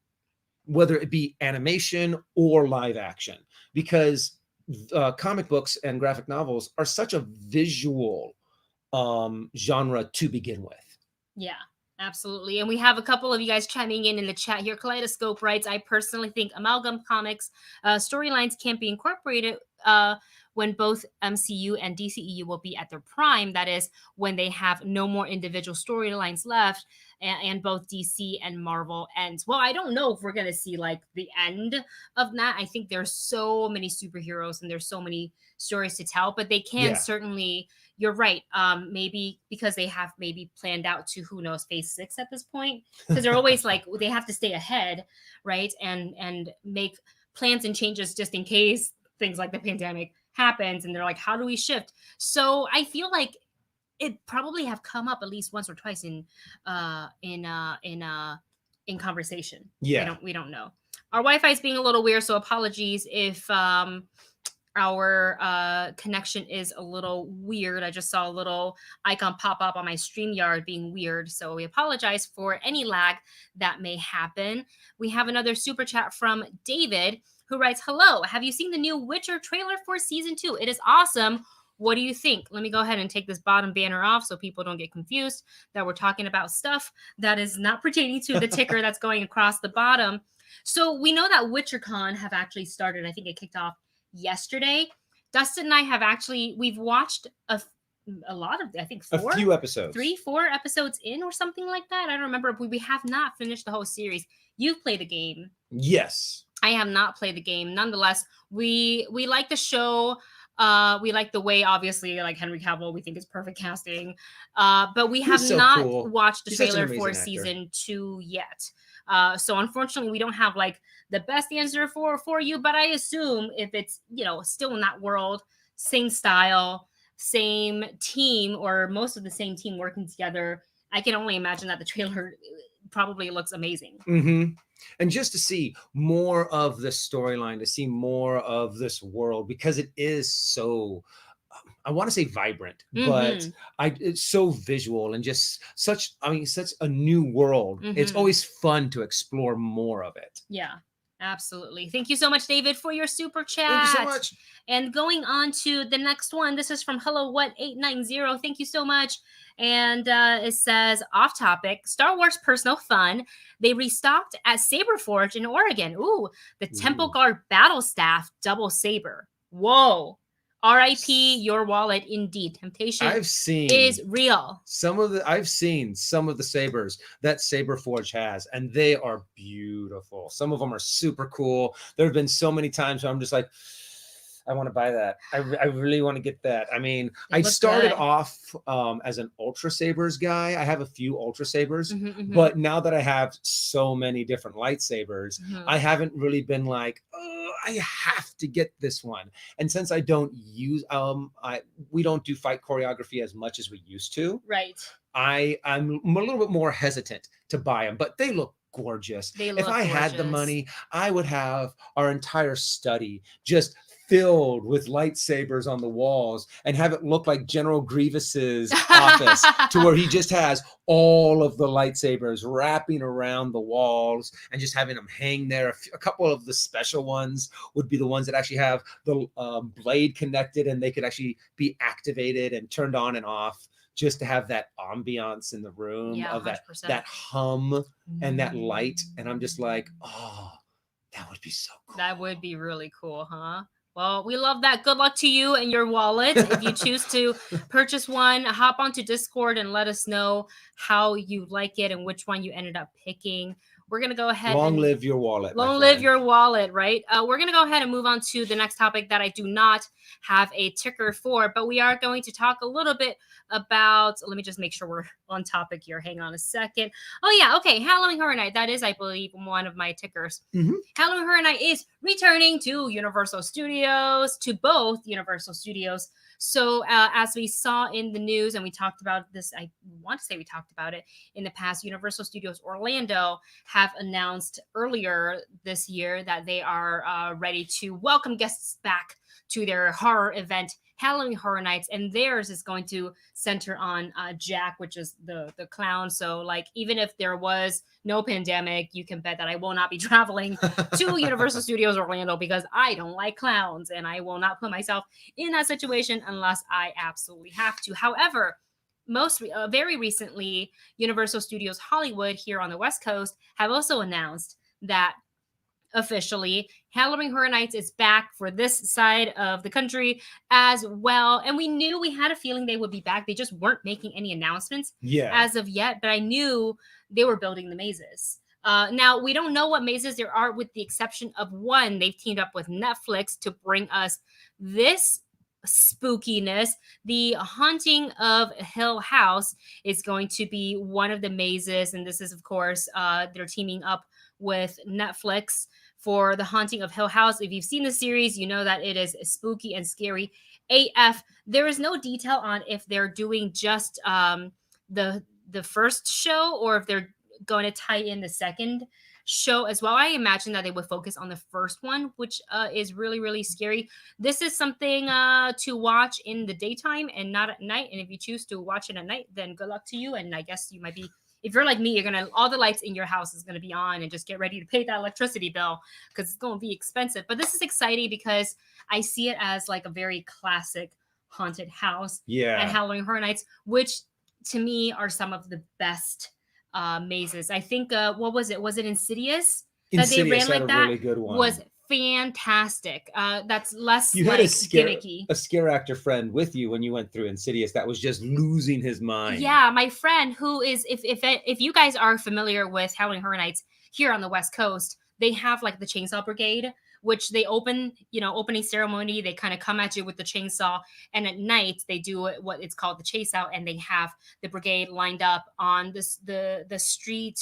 whether it be animation or live action, because comic books and graphic novels are such a visual genre to begin with. Yeah, absolutely. And we have a couple of you guys chiming in the chat here. Kaleidoscope writes, I personally think Amalgam Comics storylines can't be incorporated when both MCU and DCEU will be at their prime. That is, when they have no more individual storylines left, and both DC and Marvel ends. Well, I don't know if we're going to see like the end of that. I think there's so many superheroes and there's so many stories to tell, but they can certainly, you're right. Maybe because they have maybe planned out to, who knows, phase 6 at this point, because they're always like, they have to stay ahead, right? And make plans and changes just in case things like the pandemic happens, and they're like, how do we shift? So I feel like it probably have come up at least once or twice in in conversation. Yeah. We don't know. Our Wi-Fi is being a little weird, so apologies if our connection is a little weird. I just saw a little icon pop up on my StreamYard being weird, so we apologize for any lag that may happen. We have another super chat from David who writes, "Hello, have you seen the new Witcher trailer for season 2? It is awesome. What do you think?" Let me go ahead and take this bottom banner off so people don't get confused that we're talking about stuff that is not pertaining to the ticker that's going across the bottom. So we know that WitcherCon have actually started. I think it kicked off yesterday. Dustin and I have we've watched a lot of, I think, a few episodes, 4 episodes in or something like that. I don't remember. We have not finished the whole series. You've played the game. Yes. I have not played the game. Nonetheless, we like the show. We like the way, obviously, like Henry Cavill, we think is perfect casting. But we have not watched the trailer for season 2 yet. So unfortunately, we don't have like the best answer for you. But I assume if it's, still in that world, same style, same team, or most of the same team working together, I can only imagine that the trailer probably looks amazing. Mm-hmm. And just to see more of the storyline, to see more of this world, because it is so, I want to say vibrant, but it's so visual and just such a new world. It's always fun to explore more of it. Yeah, absolutely. Thank you so much, David, for your super chat. Thank you so much. And going on to the next one, this is from Hello What 890. Thank you so much. And it says, off topic, Star Wars personal fun. They restocked at Saberforge in Oregon. Ooh, the Temple Guard Battle Staff double saber. Whoa. R.I.P. your wallet. Indeed, temptation is real. I've seen some of the sabers that Saberforge has, and they are beautiful. Some of them are super cool. There have been so many times where I'm just like, I want to buy that. I really want to get that. I mean, I started off as an Ultra Sabers guy. I have a few Ultra Sabers, but now that I have so many different lightsabers, I haven't really been like, oh, I have to get this one. And since I don't use, we don't do fight choreography as much as we used to. Right. I'm a little bit more hesitant to buy them, but they look gorgeous. If I had the money, I would have our entire study just filled with lightsabers on the walls and have it look like General Grievous's office, to where he just has all of the lightsabers wrapping around the walls and just having them hang there. A couple of the special ones would be the ones that actually have the blade connected and they could actually be activated and turned on and off, just to have that ambiance in the room of that hum and that light. And I'm just like, oh, that would be so cool. That would be really cool, huh? Well, we love that. Good luck to you and your wallet. If you choose to purchase one, hop onto Discord and let us know how you like it and which one you ended up picking. We're going to go ahead. Long live your wallet. Long live your wallet, right? We're going to go ahead and move on to the next topic that I do not have a ticker for, but we are going to talk a little bit about, let me just make sure we're on topic here. Hang on a second. Oh yeah. Okay. Halloween Horror Night. That is, I believe, one of my tickers. Halloween Horror Night is returning to Universal Studios, to both Universal Studios. So as we saw in the news, and we talked about this, I want to say we talked about it in the past, Universal Studios Orlando have announced earlier this year that they are ready to welcome guests back to their horror event, Halloween Horror Nights, and theirs is going to center on Jack, which is the clown. So like, even if there was no pandemic, you can bet that I will not be traveling to Universal Studios Orlando because I don't like clowns, and I will not put myself in that situation unless I absolutely have to. However, very recently, Universal Studios Hollywood here on the West Coast have also announced that officially Halloween Horror Nights is back for this side of the country as well. And we had a feeling they would be back. They just weren't making any announcements as of yet, but I knew they were building the mazes. Now, we don't know what mazes there are, with the exception of one. They've teamed up with Netflix to bring us this spookiness. The Haunting of Hill House is going to be one of the mazes, and this is, of course, they're teaming up with Netflix for The Haunting of Hill House. If you've seen the series, you know that it is spooky and scary AF. There is no detail on if they're doing just the first show, or if they're going to tie in the second show as well. I imagine that they would focus on the first one, which is really, really scary. This is something to watch in the daytime and not at night. And if you choose to watch it at night, then good luck to you. And I guess you might be, if you're like me, you're gonna, all the lights in your house is gonna be on, and just get ready to pay that electricity bill because it's gonna be expensive. But this is exciting because I see it as like a very classic haunted house at Halloween Horror Nights, which to me are some of the best mazes. I think what was it? Was it Insidious that they ran like that? Really good one. Was fantastic. That's less you like had gimmicky. A scare actor friend with you when you went through Insidious that was just losing his mind. Yeah, my friend who is, if you guys are familiar with Halloween Horror Nights here on the West Coast, they have like the Chainsaw Brigade, which they open, opening ceremony, they kind of come at you with the chainsaw. And at night they do what it's called the chase out, and they have the brigade lined up on the street,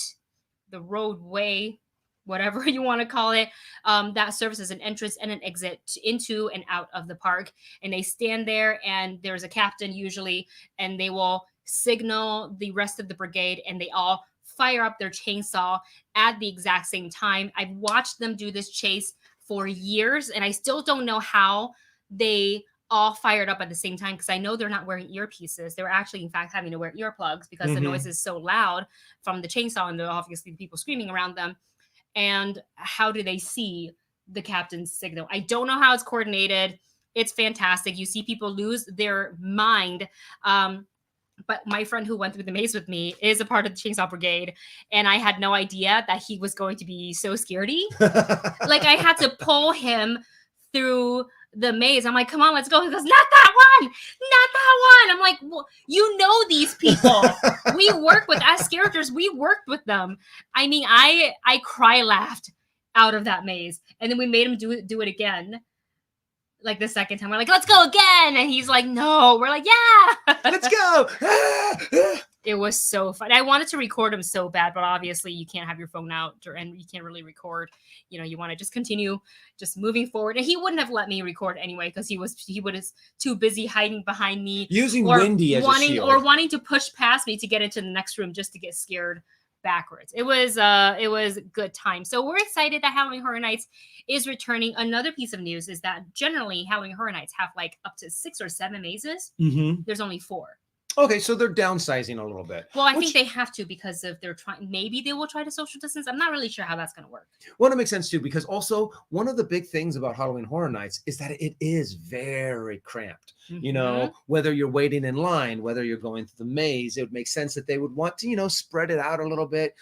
the roadway, whatever you want to call it, that serves as an entrance and an exit into and out of the park. And they stand there, and there's a captain usually, and they will signal the rest of the brigade, and they all fire up their chainsaw at the exact same time. I've watched them do this chase for years, and I still don't know how they all fired up at the same time, because I know they're not wearing earpieces. They were actually, in fact, having to wear earplugs because the noise is so loud from the chainsaw and obviously the people screaming around them. And how do they see the captain's signal? I don't know how it's coordinated. It's fantastic. You see people lose their mind. But my friend who went through the maze with me is a part of the Chainsaw Brigade, and I had no idea that he was going to be so scaredy. Like, I had to pull him through the maze. I'm like, come on, let's go. He goes, not that one, not that one. I'm like, well, you know these people. We work with, as characters, we worked with them. I mean, I cry laughed out of that maze, and then we made him do it again. Like the second time, we're like, let's go again. And he's like, no. We're like, yeah. Let's go. It was so fun. I wanted to record him so bad, but obviously you can't have your phone out and you can't really record. You want to just continue just moving forward. And he wouldn't have let me record anyway, because he was too busy hiding behind me. Using Wendy as a shield. Or wanting to push past me to get into the next room just to get scared backwards. It was a good time. So we're excited that Halloween Horror Nights is returning. Another piece of news is that generally Halloween Horror Nights have like up to 6 or 7 mazes. There's only 4. Okay, so they're downsizing a little bit. Well, I think they have to, because if they're trying, maybe they will try to social distance. I'm not really sure how that's going to work. Well, it makes sense too, because also one of the big things about Halloween Horror Nights is that it is very cramped. Whether you're waiting in line, whether you're going through the maze, it would make sense that they would want to, spread it out a little bit.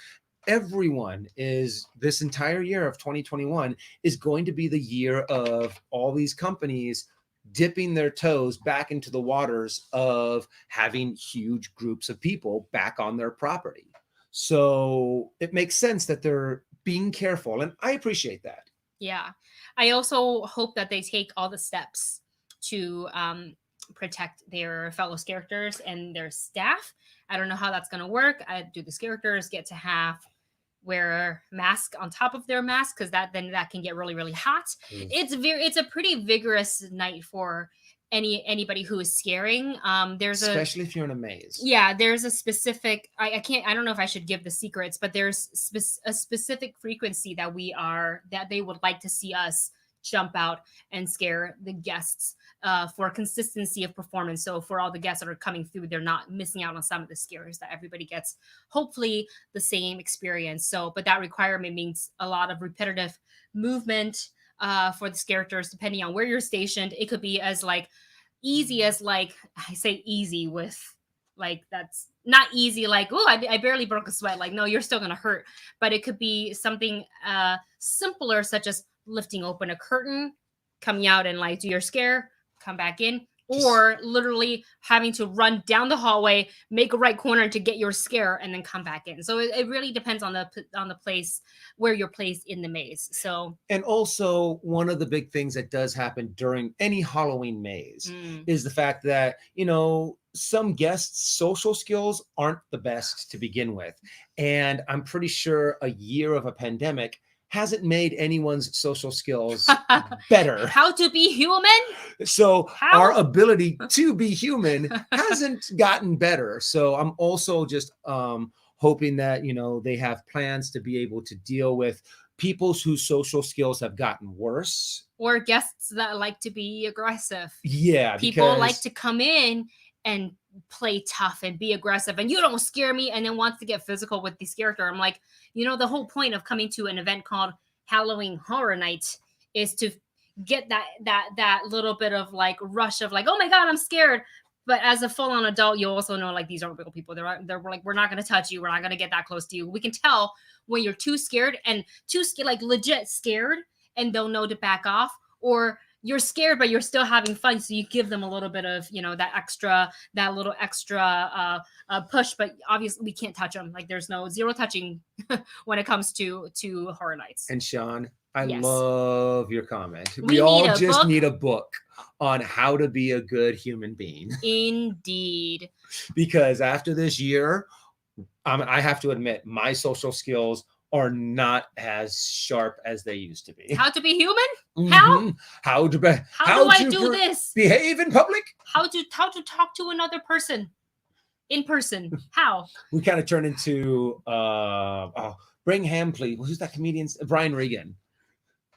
Everyone is, this entire year of 2021 is going to be the year of all these companies dipping their toes back into the waters of having huge groups of people back on their property. So it makes sense that they're being careful, and I appreciate that. Yeah. I also hope that they take all the steps to protect their fellow characters and their staff. I don't know how that's going to work. Do the characters get to wear a mask on top of their mask, because that can get really, really hot. It's a pretty vigorous night for anybody who is scaring. Especially if you're in a maze. Yeah, there's a specific, I don't know if I should give the secrets, but there's a specific frequency that they would like to see us jump out and scare the guests for consistency of performance. So for all the guests that are coming through, they're not missing out on some of the scares, that everybody gets hopefully the same experience. So, but that requirement means a lot of repetitive movement for the characters, depending on where you're stationed. It could be as easy as I say easy with that's not easy. Oh, I barely broke a sweat. No, you're still going to hurt. But it could be something simpler, such as lifting open a curtain, coming out and do your scare, come back in, or literally having to run down the hallway, make a right corner to get your scare, and then come back in. So it really depends on the place where you're placed in the maze. So, and also one of the big things that does happen during any Halloween maze is the fact that some guests' social skills aren't the best to begin with, and I'm pretty sure a year of a pandemic hasn't made anyone's social skills better. How to be human? So our ability to be human hasn't gotten better. So I'm also just hoping that, they have plans to be able to deal with people whose social skills have gotten worse. Or guests that like to be aggressive. Yeah, people like to come in and play tough and be aggressive, and you don't scare me, and then wants to get physical with this character. I'm like, the whole point of coming to an event called Halloween Horror Night is to get that little bit of like rush of like, oh my god, I'm scared. But as a full-on adult, you also know like these aren't real people. They're like, we're not going to touch you. We're not going to get that close to you. We can tell when you're too scared, like legit scared, and they'll know to back off, or you're scared but you're still having fun, so you give them a little bit of that little extra push. But obviously we can't touch them. Like there's zero touching when it comes to horror nights. And Sean, I love your comment. We all need a book on how to be a good human being. Indeed. Because after this year, I have to admit, my social skills are not as sharp as they used to be. How to be human? Mm-hmm. How do I do this? Behave in public? How to talk to another person in person? How? We kind of turn into bring ham, please. Who's that comedian? Brian Regan.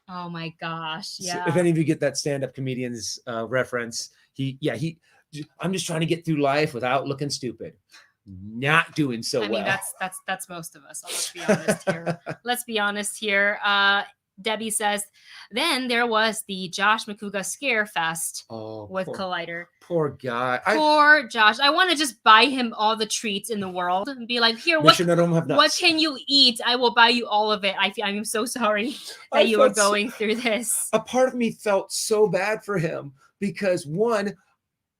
Oh my gosh! Yeah. So if any of you get that stand-up comedian's reference, I'm just trying to get through life without looking stupid. Not doing so well. I mean, that's most of us. So let's be honest here. Debbie says, then there was the Josh McCouga Scare Fest with Collider. Poor guy. Poor Josh. I want to just buy him all the treats in the world and be like, here, what can you eat? I will buy you all of it. I'm so sorry that you were going through this. A part of me felt so bad for him because one,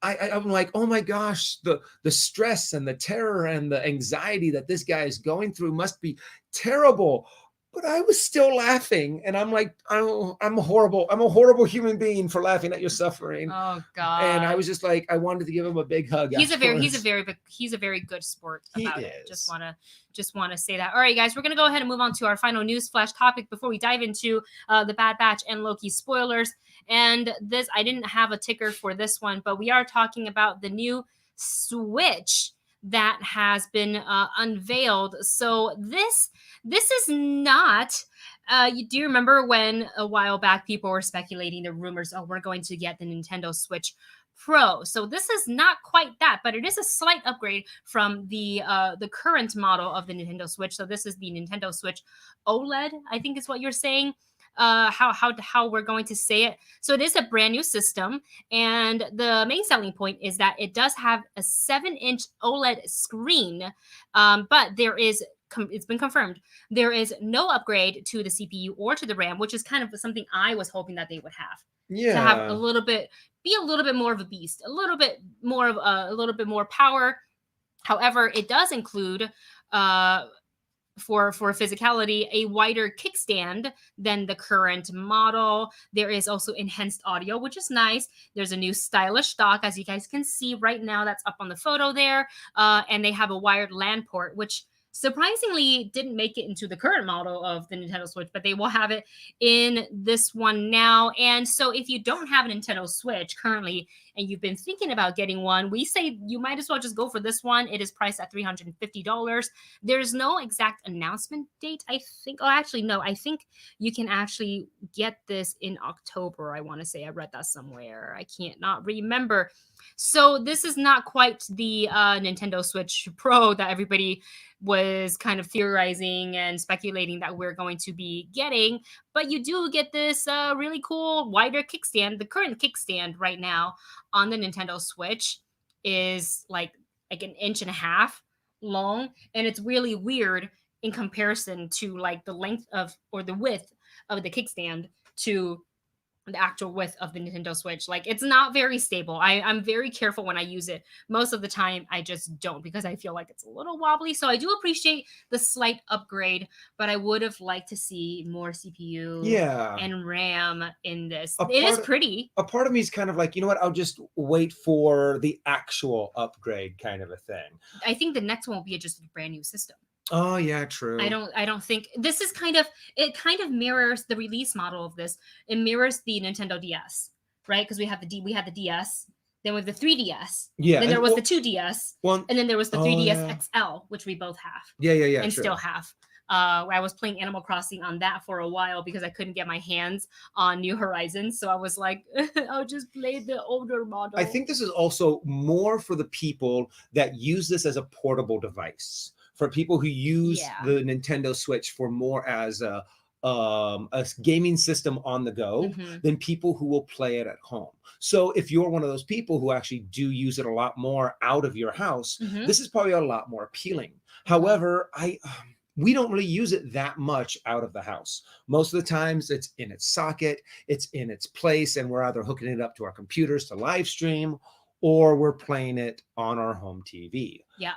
I'm like, oh my gosh, the stress and the terror and the anxiety that this guy is going through must be terrible. But I was still laughing, and I'm like, I'm a horrible human being for laughing at your suffering. Oh God! And I was just like, I wanted to give him a big hug. He's a very good sport about it. Just want to say that. All right, guys, we're gonna go ahead and move on to our final news flash topic before we dive into the Bad Batch and Loki spoilers. And this, I didn't have a ticker for this one, but we are talking about the new Switch that has been unveiled. So this is not do you remember when a while back people were speculating the rumors, we're going to get the Nintendo Switch Pro? So this is not quite that, but it is a slight upgrade from the current model of the Nintendo Switch. So this is the Nintendo Switch OLED, I think is what you're saying. How we're going to say it. So it is a brand new system, and the main selling point is that it does have a 7-inch OLED screen, but it's been confirmed there is no upgrade to the CPU or to the RAM, which is kind of something I was hoping that they would have. Yeah, to have a little bit more of a beast, a little bit more power. However, it does include for physicality, a wider kickstand than the current model. There is also enhanced audio, which is nice. There's a new stylish dock, as you guys can see right now. That's up on the photo there. And they have a wired LAN port, which surprisingly didn't make it into the current model of the Nintendo Switch, but they will have it in this one now. And so if you don't have a Nintendo Switch currently and you've been thinking about getting one, we say you might as well just go for this one. It is priced at $350. There's no exact announcement date, I think. Oh, actually, no. I think you can actually get this in October. I want to say I read that somewhere. I can't not remember. So this is not quite the Nintendo Switch Pro that everybody was kind of theorizing and speculating that we're going to be getting, but you do get this really cool wider kickstand. The current kickstand right now on the Nintendo Switch is like an 1.5 inches long, and it's really weird in comparison to like the length of or the width of the kickstand to the actual width of the Nintendo Switch. Like, it's not very stable. I'm very careful when I use it. Most of the time I just don't, because I feel like it's a little wobbly. So I do appreciate the slight upgrade, but I would have liked to see more CPU and RAM in this. It is pretty. A part of me is kind of like, you know what, I'll just wait for the actual upgrade kind of a thing. I think the next one will be just a brand new system. Oh yeah, true. I don't think this is kind of mirrors the release model of this. It mirrors the Nintendo DS, right? Because we had the DS, Then with the 3DS. Yeah. Then there was the 2DS. Well, and then there was the 3DS yeah. XL, which we both have. Yeah. And sure. still have. I was playing Animal Crossing on that for a while because I couldn't get my hands on New Horizons. So I was like, I'll just play the older model. I think this is also more for the people that use this as a portable device. For people who use the Nintendo Switch for more as a gaming system on the go than people who will play it at home. So if you're one of those people who actually do use it a lot more out of your house, this is probably a lot more appealing. However, we don't really use it that much out of the house. Most of the times it's in its socket, it's in its place, and we're either hooking it up to our computers to live stream, or we're playing it on our home TV. Yeah.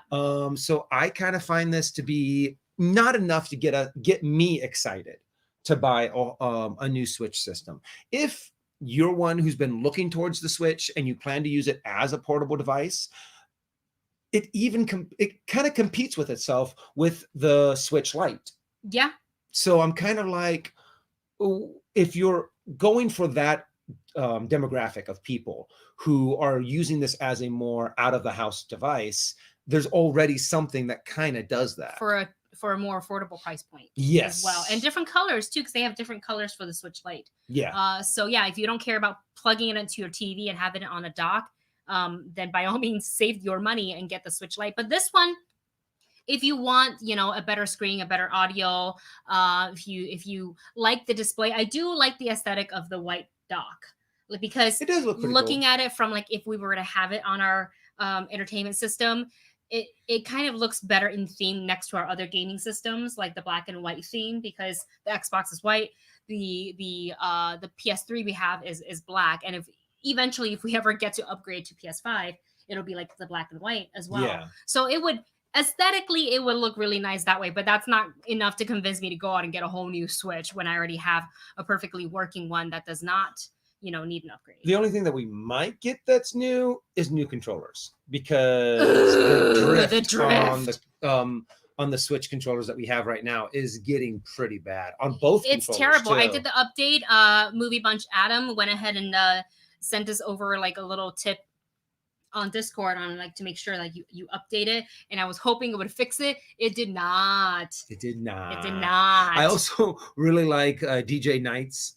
So I kind of find this to be not enough to get me excited to buy a new Switch system. If you're one who's been looking towards the Switch and you plan to use it as a portable device, it kind of competes with itself with the Switch Lite. Yeah. So I'm kind of like, if you're going for that demographic of people who are using this as a more out of the house device, there's already something that kind of does that for a more affordable price point. Yes. As well, and different colors too, because they have different colors for the Switch Lite. Yeah. So yeah, if you don't care about plugging it into your TV and having it on a dock, then by all means save your money and get the Switch Lite. But this one, if you want, a better screen, a better audio, if you like the display, I do like the aesthetic of the white dock, because it does look pretty looking cool. at it from like if we were to have it on our entertainment system, it kind of looks better in theme next to our other gaming systems, like the black and white theme, because the Xbox is white, the PS3 we have is black, and if we ever get to upgrade to PS5, it'll be like the black and white as well. Yeah. So it would aesthetically look really nice that way, but that's not enough to convince me to go out and get a whole new Switch when I already have a perfectly working one that does not need an upgrade. The only thing that we might get that's new is new controllers, because the drift on the Switch controllers that we have right now is getting pretty bad on both. It's terrible. Too. I did the update. Movie Bunch Adam went ahead and sent us over like a little tip on Discord on like to make sure that you update it, and I was hoping it would fix it. It did not. It did not. I also really like DJ Knight's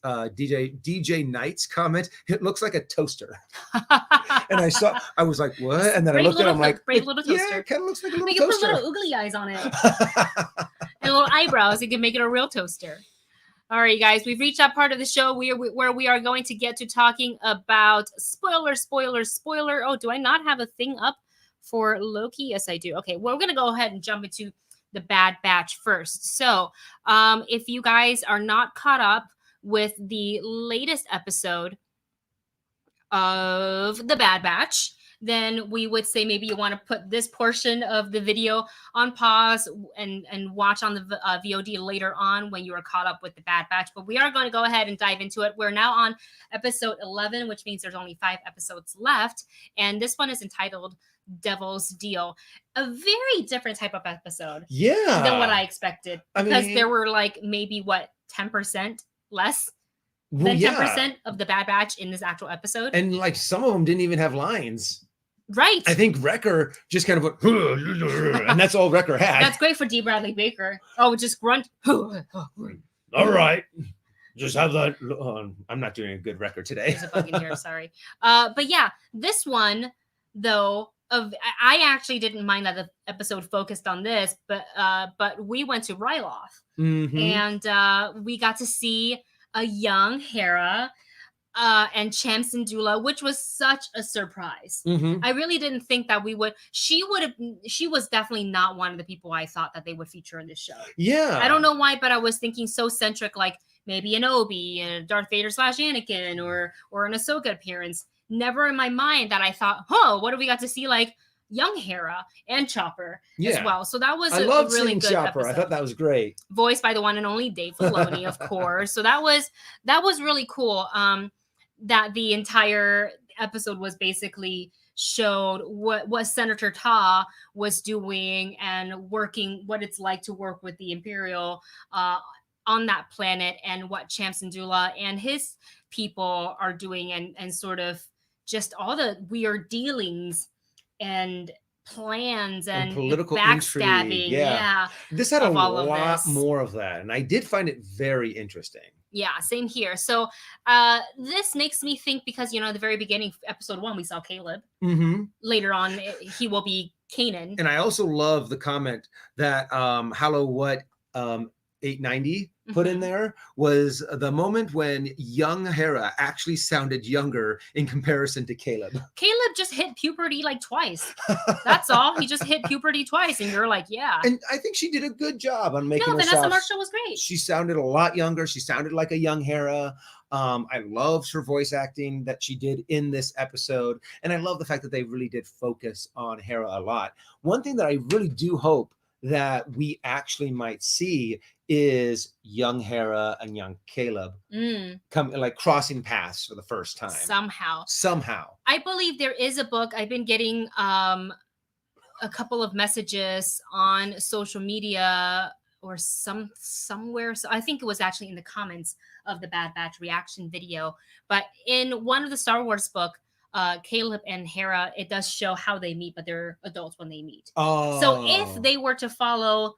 comment. It looks like a toaster. And I was like, what? And then I looked at it, I'm like, brave little toaster. Yeah, it kind of looks like a little toaster. You put little oogly eyes on it. And little eyebrows. You can make it a real toaster. All right, guys, we've reached that part of the show where we are going to get to talking about spoiler. Oh, do I not have a thing up for Loki? Yes, I do. Okay, well, we're going to go ahead and jump into the Bad Batch first. So if you guys are not caught up with the latest episode of the Bad Batch, then we would say maybe you want to put this portion of the video on pause and watch on the VOD later on when you are caught up with the Bad Batch. But we are going to go ahead and dive into it. We're now on episode 11, which means there's only 5 episodes left. And this one is entitled Devil's Deal. A very different type of episode than what I expected. Because there were like maybe 10% less than 10% of the Bad Batch in this actual episode. And like some of them didn't even have lines. Right. I think Wrecker just kind of went, and that's all Wrecker had. That's great for D. Bradley Baker. Oh, just grunt. All right. Just have that. I'm not doing a good Wrecker today. There's a bug in here. Sorry. But yeah, this one, though, I actually didn't mind that the episode focused on this, but we went to Ryloth, and we got to see a young Hera and Cham Syndulla, which was such a surprise. I really didn't think that we would. She was definitely not one of the people I thought that they would feature in this show. Yeah. I don't know why, but I was thinking so centric, like maybe an Obi and Darth Vader / Anakin or an Ahsoka appearance. Never in my mind that I thought, what do we got to see like young Hera and Chopper as well. So that was a really good Chopper. Episode. I thought that was great. Voiced by the one and only Dave Filoni, of course. So that was really cool. That the entire episode was basically showed what Senator Ta was doing and working, what it's like to work with the Imperial on that planet, and what Cham Syndulla and his people are doing and sort of just all the weird dealings and plans and political backstabbing. intrigue. Yeah. This had a of all of lot this. more of that, and I did find it very interesting. Yeah, same here. So this makes me think, because at the very beginning, episode 1, we saw Caleb. Later on, he will be Kanan. And I also love the comment that Hello What 890 put in there was the moment when young Hera actually sounded younger in comparison to Caleb. Caleb just hit puberty like twice. That's all. He just hit puberty twice, and you're like, yeah. And I think she did a good job on making herself. Vanessa Marshall was great. She sounded a lot younger. She sounded like a young Hera. I loved her voice acting that she did in this episode. And I love the fact that they really did focus on Hera a lot. One thing that I really do hope that we actually might see is young Hera and young Caleb crossing paths for the first time. Somehow. I believe there is a book. I've been getting a couple of messages on social media or somewhere. So I think it was actually in the comments of the Bad Batch reaction video. But in one of the Star Wars book, Caleb and Hera, it does show how they meet, but they're adults when they meet. So if they were to follow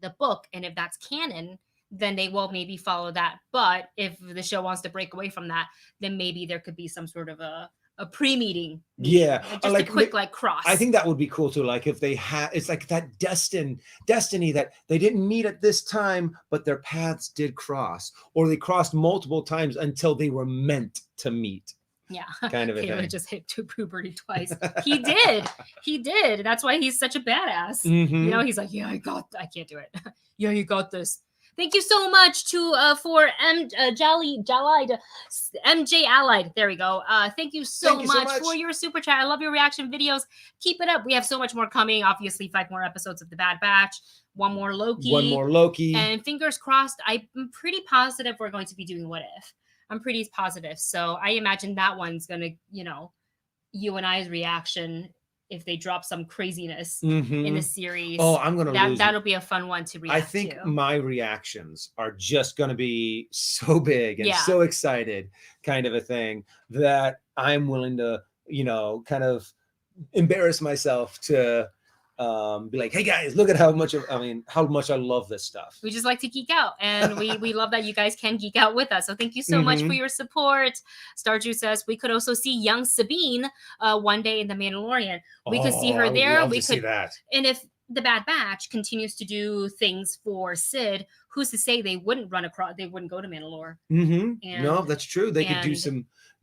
the book, and if that's canon, then they will maybe follow that. But if the show wants to break away from that, then maybe there could be some sort of a pre-meeting. Yeah. Just a quick cross. I think that would be cool too. Like if they had, it's like that destiny that they didn't meet at this time, but their paths did cross, or they crossed multiple times until they were meant to meet. Yeah. Kind of a Caleb thing. just hit puberty twice. He did. That's why he's such a badass. He's like, yeah, I can't do it. Yeah, you got this. Thank you so much for MJ Allied. There we go. Thank you so much for your super chat. I love your reaction videos. Keep it up. We have so much more coming. Obviously, 5 more episodes of The Bad Batch. One more Loki. And fingers crossed, I'm pretty positive we're going to be doing What If. I'm pretty positive. So I imagine that one's going to, you and I's reaction, if they drop some craziness in the series. Oh, I'm going to lose. That'll be a fun one to react to. I think my reactions are just going to be so big and so excited, kind of a thing, that I'm willing to, kind of embarrass myself to be like, hey guys, look at how much I love this stuff. We just like to geek out, and we love that you guys can geek out with us. So thank you so much for your support. Starju says we could also see young Sabine one day in The Mandalorian. We could see her there. We could see that. And if the Bad Batch continues to do things for Sid, who's to say they wouldn't they wouldn't go to Mandalore? No, that's true. They could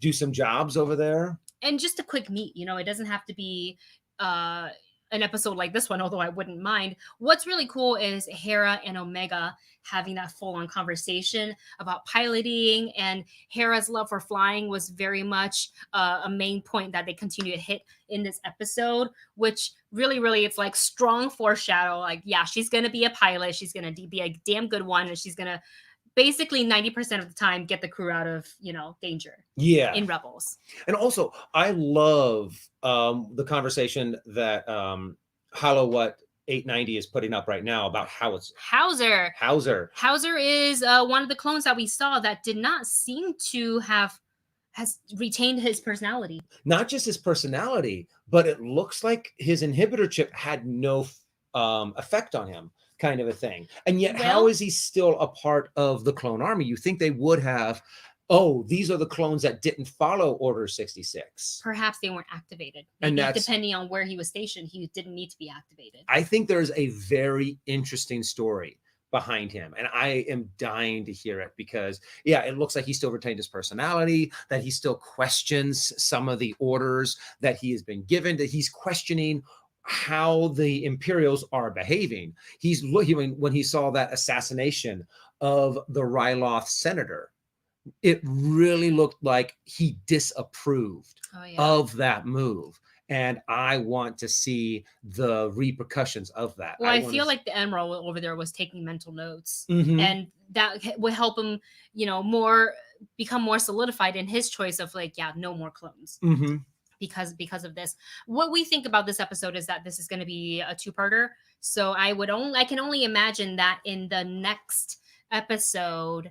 do some jobs over there. And just a quick meet, it doesn't have to be an episode like this one, although I wouldn't mind. What's really cool is Hera and Omega having that full-on conversation about piloting, and Hera's love for flying was very much a main point that they continue to hit in this episode, which really, it's like strong foreshadow. Like, yeah, she's going to be a pilot. She's going to be a damn good one, and she's going to basically 90% of the time get the crew out of, danger. Yeah. In Rebels. And also, I love the conversation that Hello What 890 is putting up right now about Hauser. Hauser is one of the clones that we saw that did not seem to has retained his personality. Not just his personality, but it looks like his inhibitor chip had no effect on him. Kind of a thing. And yet, how is he still a part of the clone army? You think they would have, these are the clones that didn't follow Order 66. Perhaps they weren't activated. Maybe, and depending on where he was stationed, he didn't need to be activated. I think there's a very interesting story behind him, and I am dying to hear it, because it looks like he still retained his personality, that he still questions some of the orders that he has been given, that he's questioning how the Imperials are behaving. He's looking, when he saw that assassination of the Ryloth senator, it really looked like he disapproved of that move. And I want to see the repercussions of that. Well, I feel like the Admiral over there was taking mental notes, and that would help him, become more solidified in his choice of no more clones. Because of this. What we think about this episode is that this is going to be a 2-parter. So I can only imagine that in the next episode,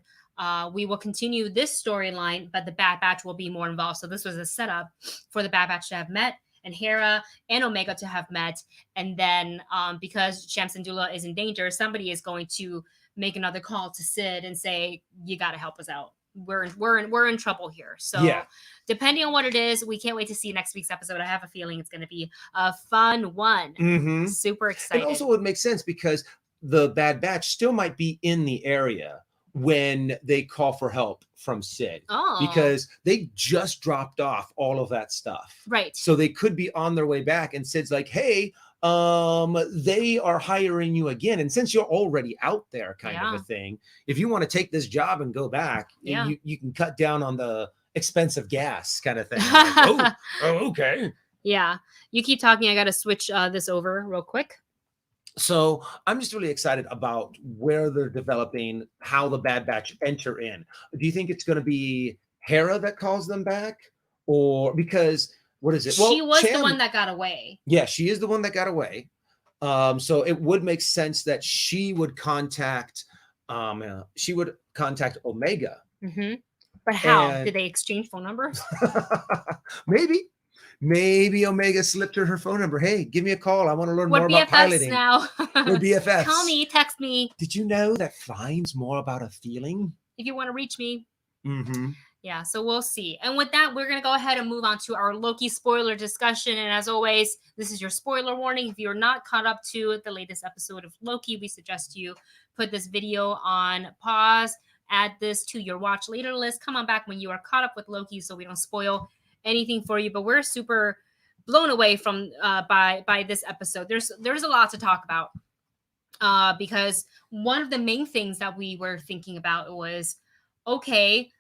we will continue this storyline, but the Bad Batch will be more involved. So this was a setup for the Bad Batch to have met, and Hera and Omega to have met. And then because Shams Syndulla is in danger, somebody is going to make another call to Sid and say, you got to help us out. We're in trouble here. So depending on what it is, we can't wait to see next week's episode. I have a feeling it's going to be a fun one. Mm-hmm. Super excited. And also it makes sense because the Bad Batch still might be in the area when they call for help from Sid. Because they just dropped off all of that stuff. Right. So they could be on their way back, and Sid's like, hey, they are hiring you again, and since you're already out there, kind of a thing, if you want to take this job and go back, you can cut down on the expensive gas, kind of thing. Like, okay. Yeah, you keep talking. I gotta switch this over real quick. So I'm just really excited about where they're developing, how the Bad Batch enter in. Do you think it's going to be Hera that calls them back, or because what is it? Well, she was the one that got away. Yeah, she is the one that got away. So it would make sense that she would contact Omega. Mm-hmm. But how? Did they exchange phone numbers? Maybe Omega slipped her phone number. Hey, give me a call. I want to learn more about piloting. Now. We're BFFs. Call me, text me. Did you know that flying's more about a feeling? If you want to reach me. Mm-hmm. Yeah, so we'll see. And with that, we're going to go ahead and move on to our Loki spoiler discussion. And as always, this is your spoiler warning. If you're not caught up to the latest episode of Loki, we suggest you put this video on pause, add this to your watch later list. Come on back when you are caught up with Loki so we don't spoil anything for you. But we're super blown away from by this episode. There's a lot to talk about because one of the main things that we were thinking about was, okay,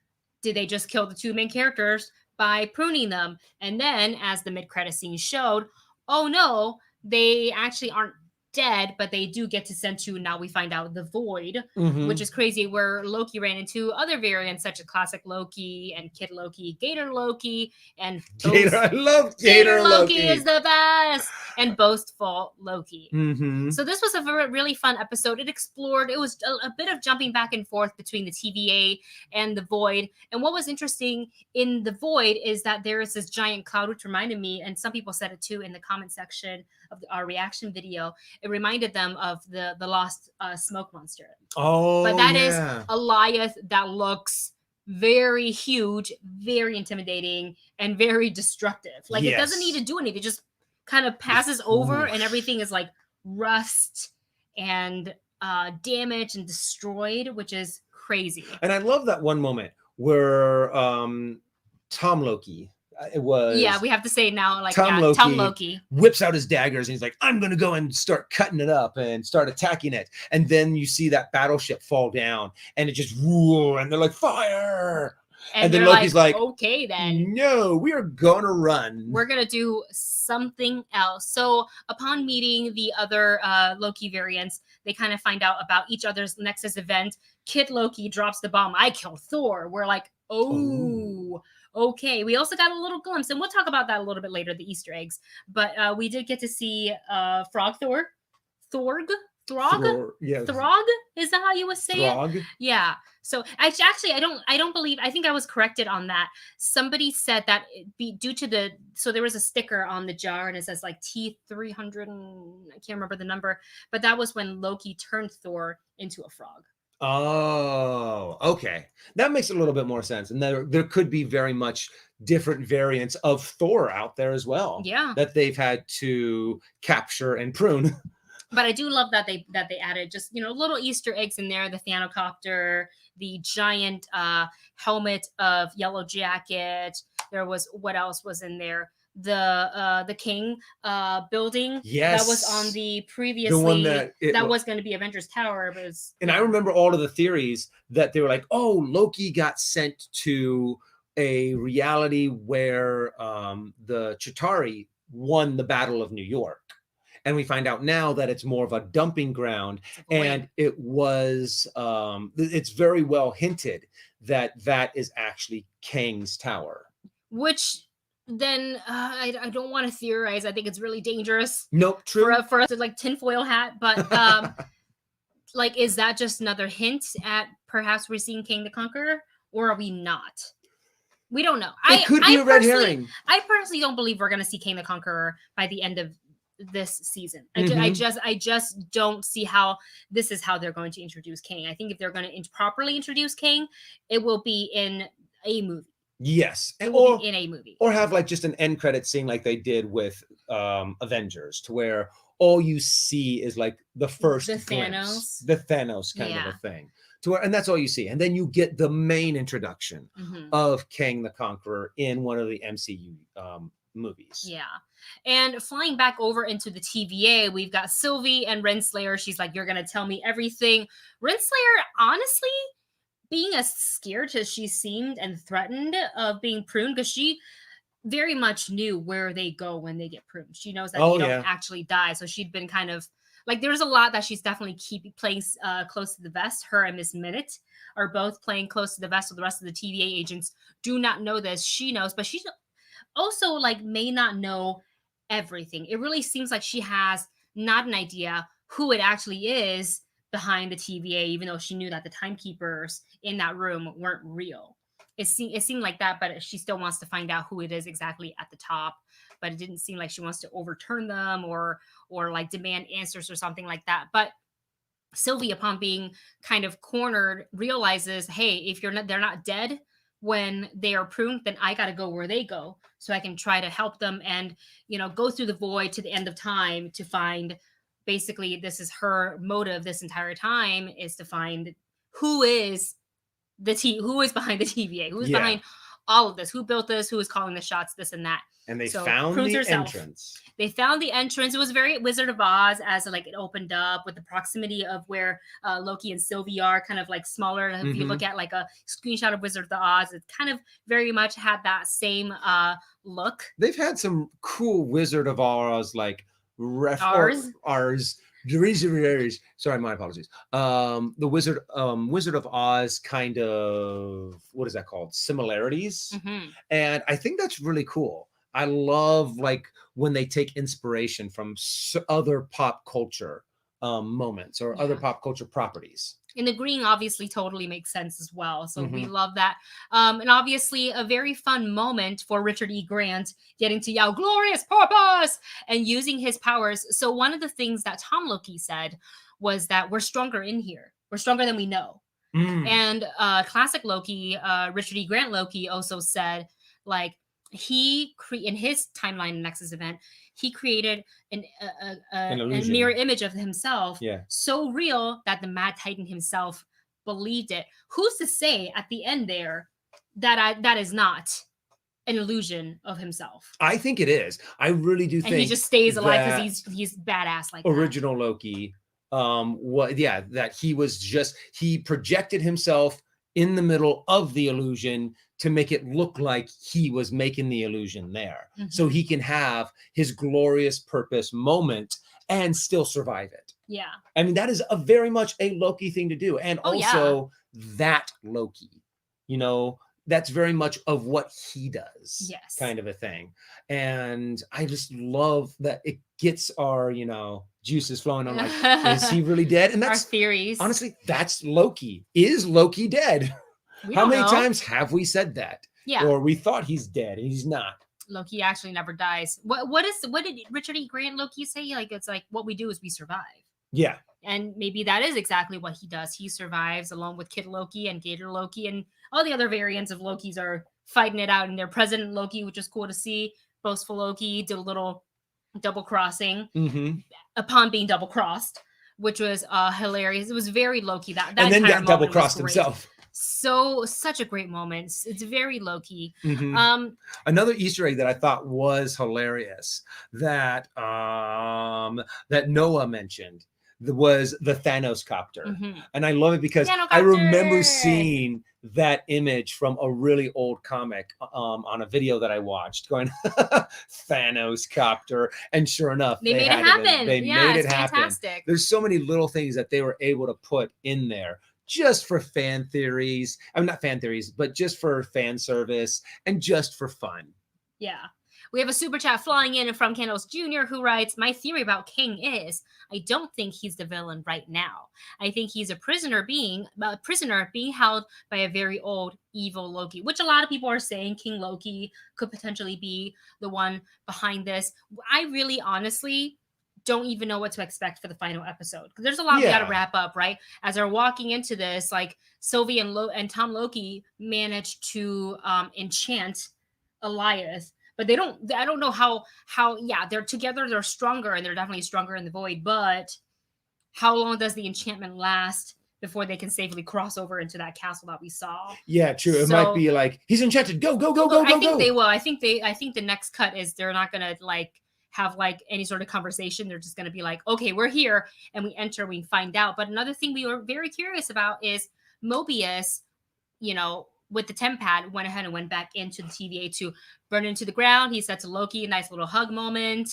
did they just kill the two main characters by pruning them? And then, as the mid-credit scene showed, oh no, they actually aren't dead, but they do get to send to, now we find out, the Void, which is crazy, where Loki ran into other variants such as Classic Loki and Kid Loki, Gator Loki, and Gator. I love Gator Loki. Is the best, and Boastful Loki. So this was a really fun episode. It explored, it was a bit of jumping back and forth between the TVA and the Void. And what was interesting in the Void is that there is this giant cloud, which reminded me, and some people said it too in the comment section of our reaction video, it reminded them of the lost smoke monster. But that is a Goliath that looks very huge, very intimidating, and very destructive. Like it doesn't need to do anything. It just kind of passes over and everything is like rust and damaged and destroyed, which is crazy. And I love that one moment where Tom Loki, we have to say now, like Tom Loki whips out his daggers and he's like, I'm gonna go and start cutting it up and start attacking it. And then you see that battleship fall down and it just and they're like, fire. And then Loki's like, okay, then no, we are gonna run. We're gonna do something else. So upon meeting the other Loki variants, they kind of find out about each other's Nexus event. Kid Loki drops the bomb. I kill Thor. We're like, okay. We also got a little glimpse, and we'll talk about that a little bit later, the Easter eggs. But we did get to see Frog Thor. Throg? Yes. Throg? Is that how you would say Throg? it? Yeah. So actually, I don't believe, I think I was corrected on that. Somebody said that due to so there was a sticker on the jar and it says like T300, I can't remember the number, but that was when Loki turned Thor into a frog. Oh, okay. That makes a little bit more sense. And there could be very much different variants of Thor out there as well. Yeah. That they've had to capture and prune. But I do love that they added just, little Easter eggs in there. The Thanocopter, the giant helmet of Yellow Jacket. There was, what else was in there? The King building. Yes. That was on the previously, the one that was going to be Avengers Tower. But I remember all of the theories that they were like, oh, Loki got sent to a reality where the Chitauri won the Battle of New York. And we find out now that it's more of a dumping ground. And it was, it's very well hinted that is actually Kang's tower. Which then I don't want to theorize. I think it's really dangerous. Nope, true. For us to like tinfoil hat. But like, is that just another hint at perhaps we're seeing Kang the Conqueror, or are we not? We don't know. It could be a red herring. I personally don't believe we're going to see Kang the Conqueror by the end of this season. Mm-hmm. I just don't see how this is how they're going to introduce Kang. I think if they're going to properly introduce Kang, it will be in a movie. Yes, It will be in a movie, or have like just an end credit scene like they did with Avengers, to where all you see is like the first glimpse, the Thanos kind of a thing, to where, and that's all you see, and then you get the main introduction of Kang the Conqueror in one of the MCU movies. Yeah. And flying back over into the TVA, we've got Sylvie and Renslayer. She's like, you're gonna tell me everything. Renslayer, honestly, being as scared as she seemed and threatened of being pruned, because she very much knew where they go when they get pruned. She knows that they don't actually die. So she'd been kind of like, there's a lot that she's definitely playing close to the vest. Her and Miss Minute are both playing close to the vest. So the rest of the TVA agents do not know this. She knows, but she's also like may not know everything. It really seems like she has not an idea who it actually is behind the TVA, even though she knew that the timekeepers in that room weren't real. It seemed like that, but she still wants to find out who it is exactly at the top. But it didn't seem like she wants to overturn them or like demand answers or something like that. But Sylvie, upon being kind of cornered, realizes, hey, if they're not dead when they are pruned, then I got to go where they go, so I can try to help them and, go through the void to the end of time to find. Basically, this is her motive this entire time, is to find who is behind the TVA, who's behind all of this, who built this, who is calling the shots, this and that. And they found the entrance. They found the entrance. It was very Wizard of Oz, as it opened up with the proximity of where Loki and Sylvie are, kind of like smaller. If you look at like a screenshot of Wizard of Oz, it kind of very much had that same look. They've had some cool Wizard of Oz like ours. Sorry, my apologies. The Wizard of Oz kind of, what is that called? Similarities. And I think that's really cool. I love like when they take inspiration from other pop culture moments or other pop culture properties. And the green obviously totally makes sense as well. So we love that. And obviously a very fun moment for Richard E. Grant getting to yell glorious purpose and using his powers. So one of the things that Tom Loki said was that we're stronger in here. We're stronger than we know. And classic Loki, Richard E. Grant Loki also said, like, in his timeline Nexus event, he created a mirror image of himself, so real that the Mad Titan himself believed it. Who's to say at the end there that is not an illusion of himself? I think it is. I really do think. And he just stays alive because he's badass like original that. Loki. That he projected himself in the middle of the illusion to make it look like he was making the illusion there, so he can have his glorious purpose moment and still survive it. Yeah. I mean, that is a very much a Loki thing to do. And that Loki, that's very much of what he does. Yes. Kind of a thing. And I just love that it gets our, juices flowing. I'm like, is he really dead? And that's our theories. Honestly, that's Loki. Is Loki dead? How many times have we said that? Yeah. Or we thought he's dead and he's not. Loki actually never dies. What did Richard E. Grant Loki say? Like, it's like, what we do is we survive. Yeah. And maybe that is exactly what he does. He survives along with Kid Loki and Gator Loki, and all the other variants of Lokis are fighting it out. And their President Loki, which is cool to see. Boastful Loki did a little double crossing upon being double crossed, which was hilarious. It was very Loki. That and then got double crossed himself. So such a great moment. It's very Loki. Another Easter egg that I thought was hilarious that that Noah mentioned was the Thanos copter. And I love it because I remember seeing that image from a really old comic on a video that I watched going Thanos copter. And sure enough, they made it happen. They made it happen. Fantastic. There's so many little things that they were able to put in there just for fan theories. I mean, not fan theories, but just for fan service and just for fun. Yeah. We have a super chat flying in from Candles Jr. who writes, my theory about King is I don't think he's the villain right now. I think he's a prisoner being held by a very old evil Loki, which a lot of people are saying King Loki could potentially be the one behind this. I really honestly don't even know what to expect for the final episode because there's a lot we got to wrap up, right? As they're walking into this, like Sylvie and Tom Loki managed to enchant Elias, but I don't know how they're together, they're stronger, and they're definitely stronger in the void, but how long does the enchantment last before they can safely cross over into that castle that we saw? Yeah, true. It might be like, he's enchanted, go. I think they will. I think the next cut is they're not gonna like have like any sort of conversation. They're just gonna be like, okay, we're here, and we enter, we find out. But another thing we were very curious about is Mobius, with the temp pad, went ahead and went back into the TVA to burn into the ground. He said to Loki, a nice little hug moment.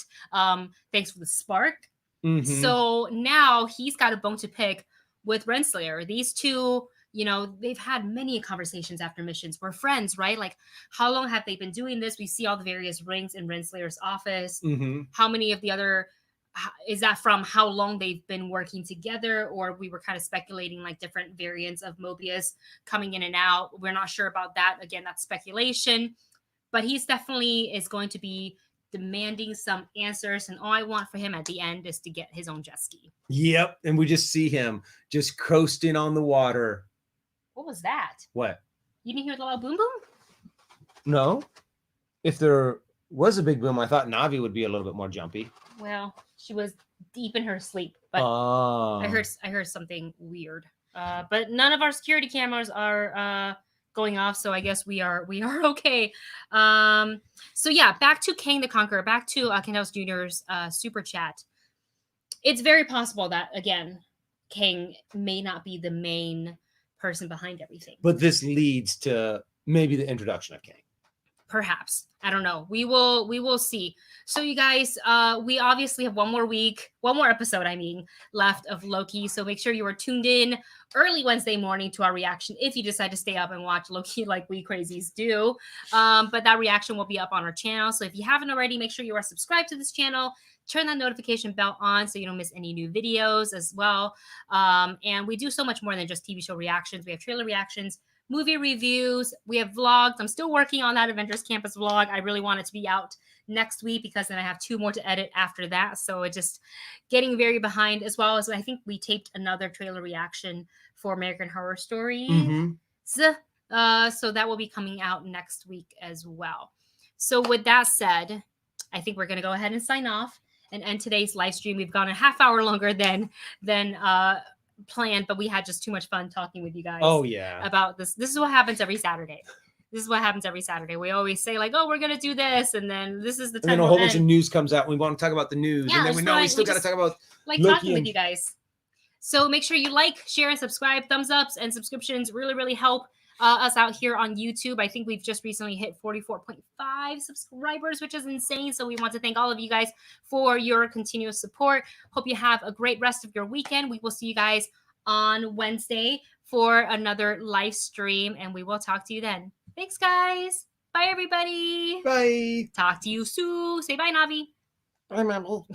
Thanks for the spark. Mm-hmm. So now he's got a bone to pick with Renslayer. These two, they've had many conversations after missions. We're friends, right? Like, how long have they been doing this? We see all the various rings in Renslayer's office. Mm-hmm. How many of the other... is that from how long they've been working together, or we were kind of speculating like different variants of Mobius coming in and out? We're not sure about that. Again, that's speculation, but he's definitely is going to be demanding some answers, and all I want for him at the end is to get his own jet ski. Yep. And we just see him just coasting on the water. What was that? What? You didn't hear the loud boom boom? No. If there was a big boom, I thought Navi would be a little bit more jumpy. Well, she was deep in her sleep, but I heard something weird. But none of our security cameras are going off, so I guess we are okay. So yeah, back to Kang the Conqueror, back to Kendall's Jr.'s super chat. It's very possible that again, Kang may not be the main person behind everything. But this leads to maybe the introduction of Kang. Perhaps. I don't know. We will see. So you guys, we obviously have one more episode, left of Loki. So make sure you are tuned in early Wednesday morning to our reaction if you decide to stay up and watch Loki like we crazies do. But that reaction will be up on our channel. So if you haven't already, make sure you are subscribed to this channel. Turn that notification bell on so you don't miss any new videos as well. And we do so much more than just TV show reactions. We have trailer reactions, movie reviews, we have vlogs. I'm still working on that Avengers Campus vlog. I really want it to be out next week because then I have 2 more to edit after that. So it's just getting very behind, as well as I think we taped another trailer reaction for American Horror Story. Mm-hmm. So that will be coming out next week as well. So with that said, I think we're going to go ahead and sign off and end today's live stream. We've gone a half hour longer than planned, but we had just too much fun talking with you guys. Oh yeah, about this. This is what happens every Saturday. We always say like, oh, we're gonna do this, and then this is the time. And then a whole bunch of news comes out. And we want to talk about the news, yeah, and then we still got to talk about like Loki talking with you guys. So make sure you like, share, and subscribe. Thumbs ups and subscriptions really help us out here on YouTube. I think we've just recently hit 44.5 subscribers, which is insane. So we want to thank all of you guys for your continuous support. Hope you have a great rest of your weekend. We will see you guys on Wednesday for another live stream, and we will talk to you then. Thanks, guys. Bye, everybody. Bye. Talk to you soon. Say bye, Navi. Bye, Mammal.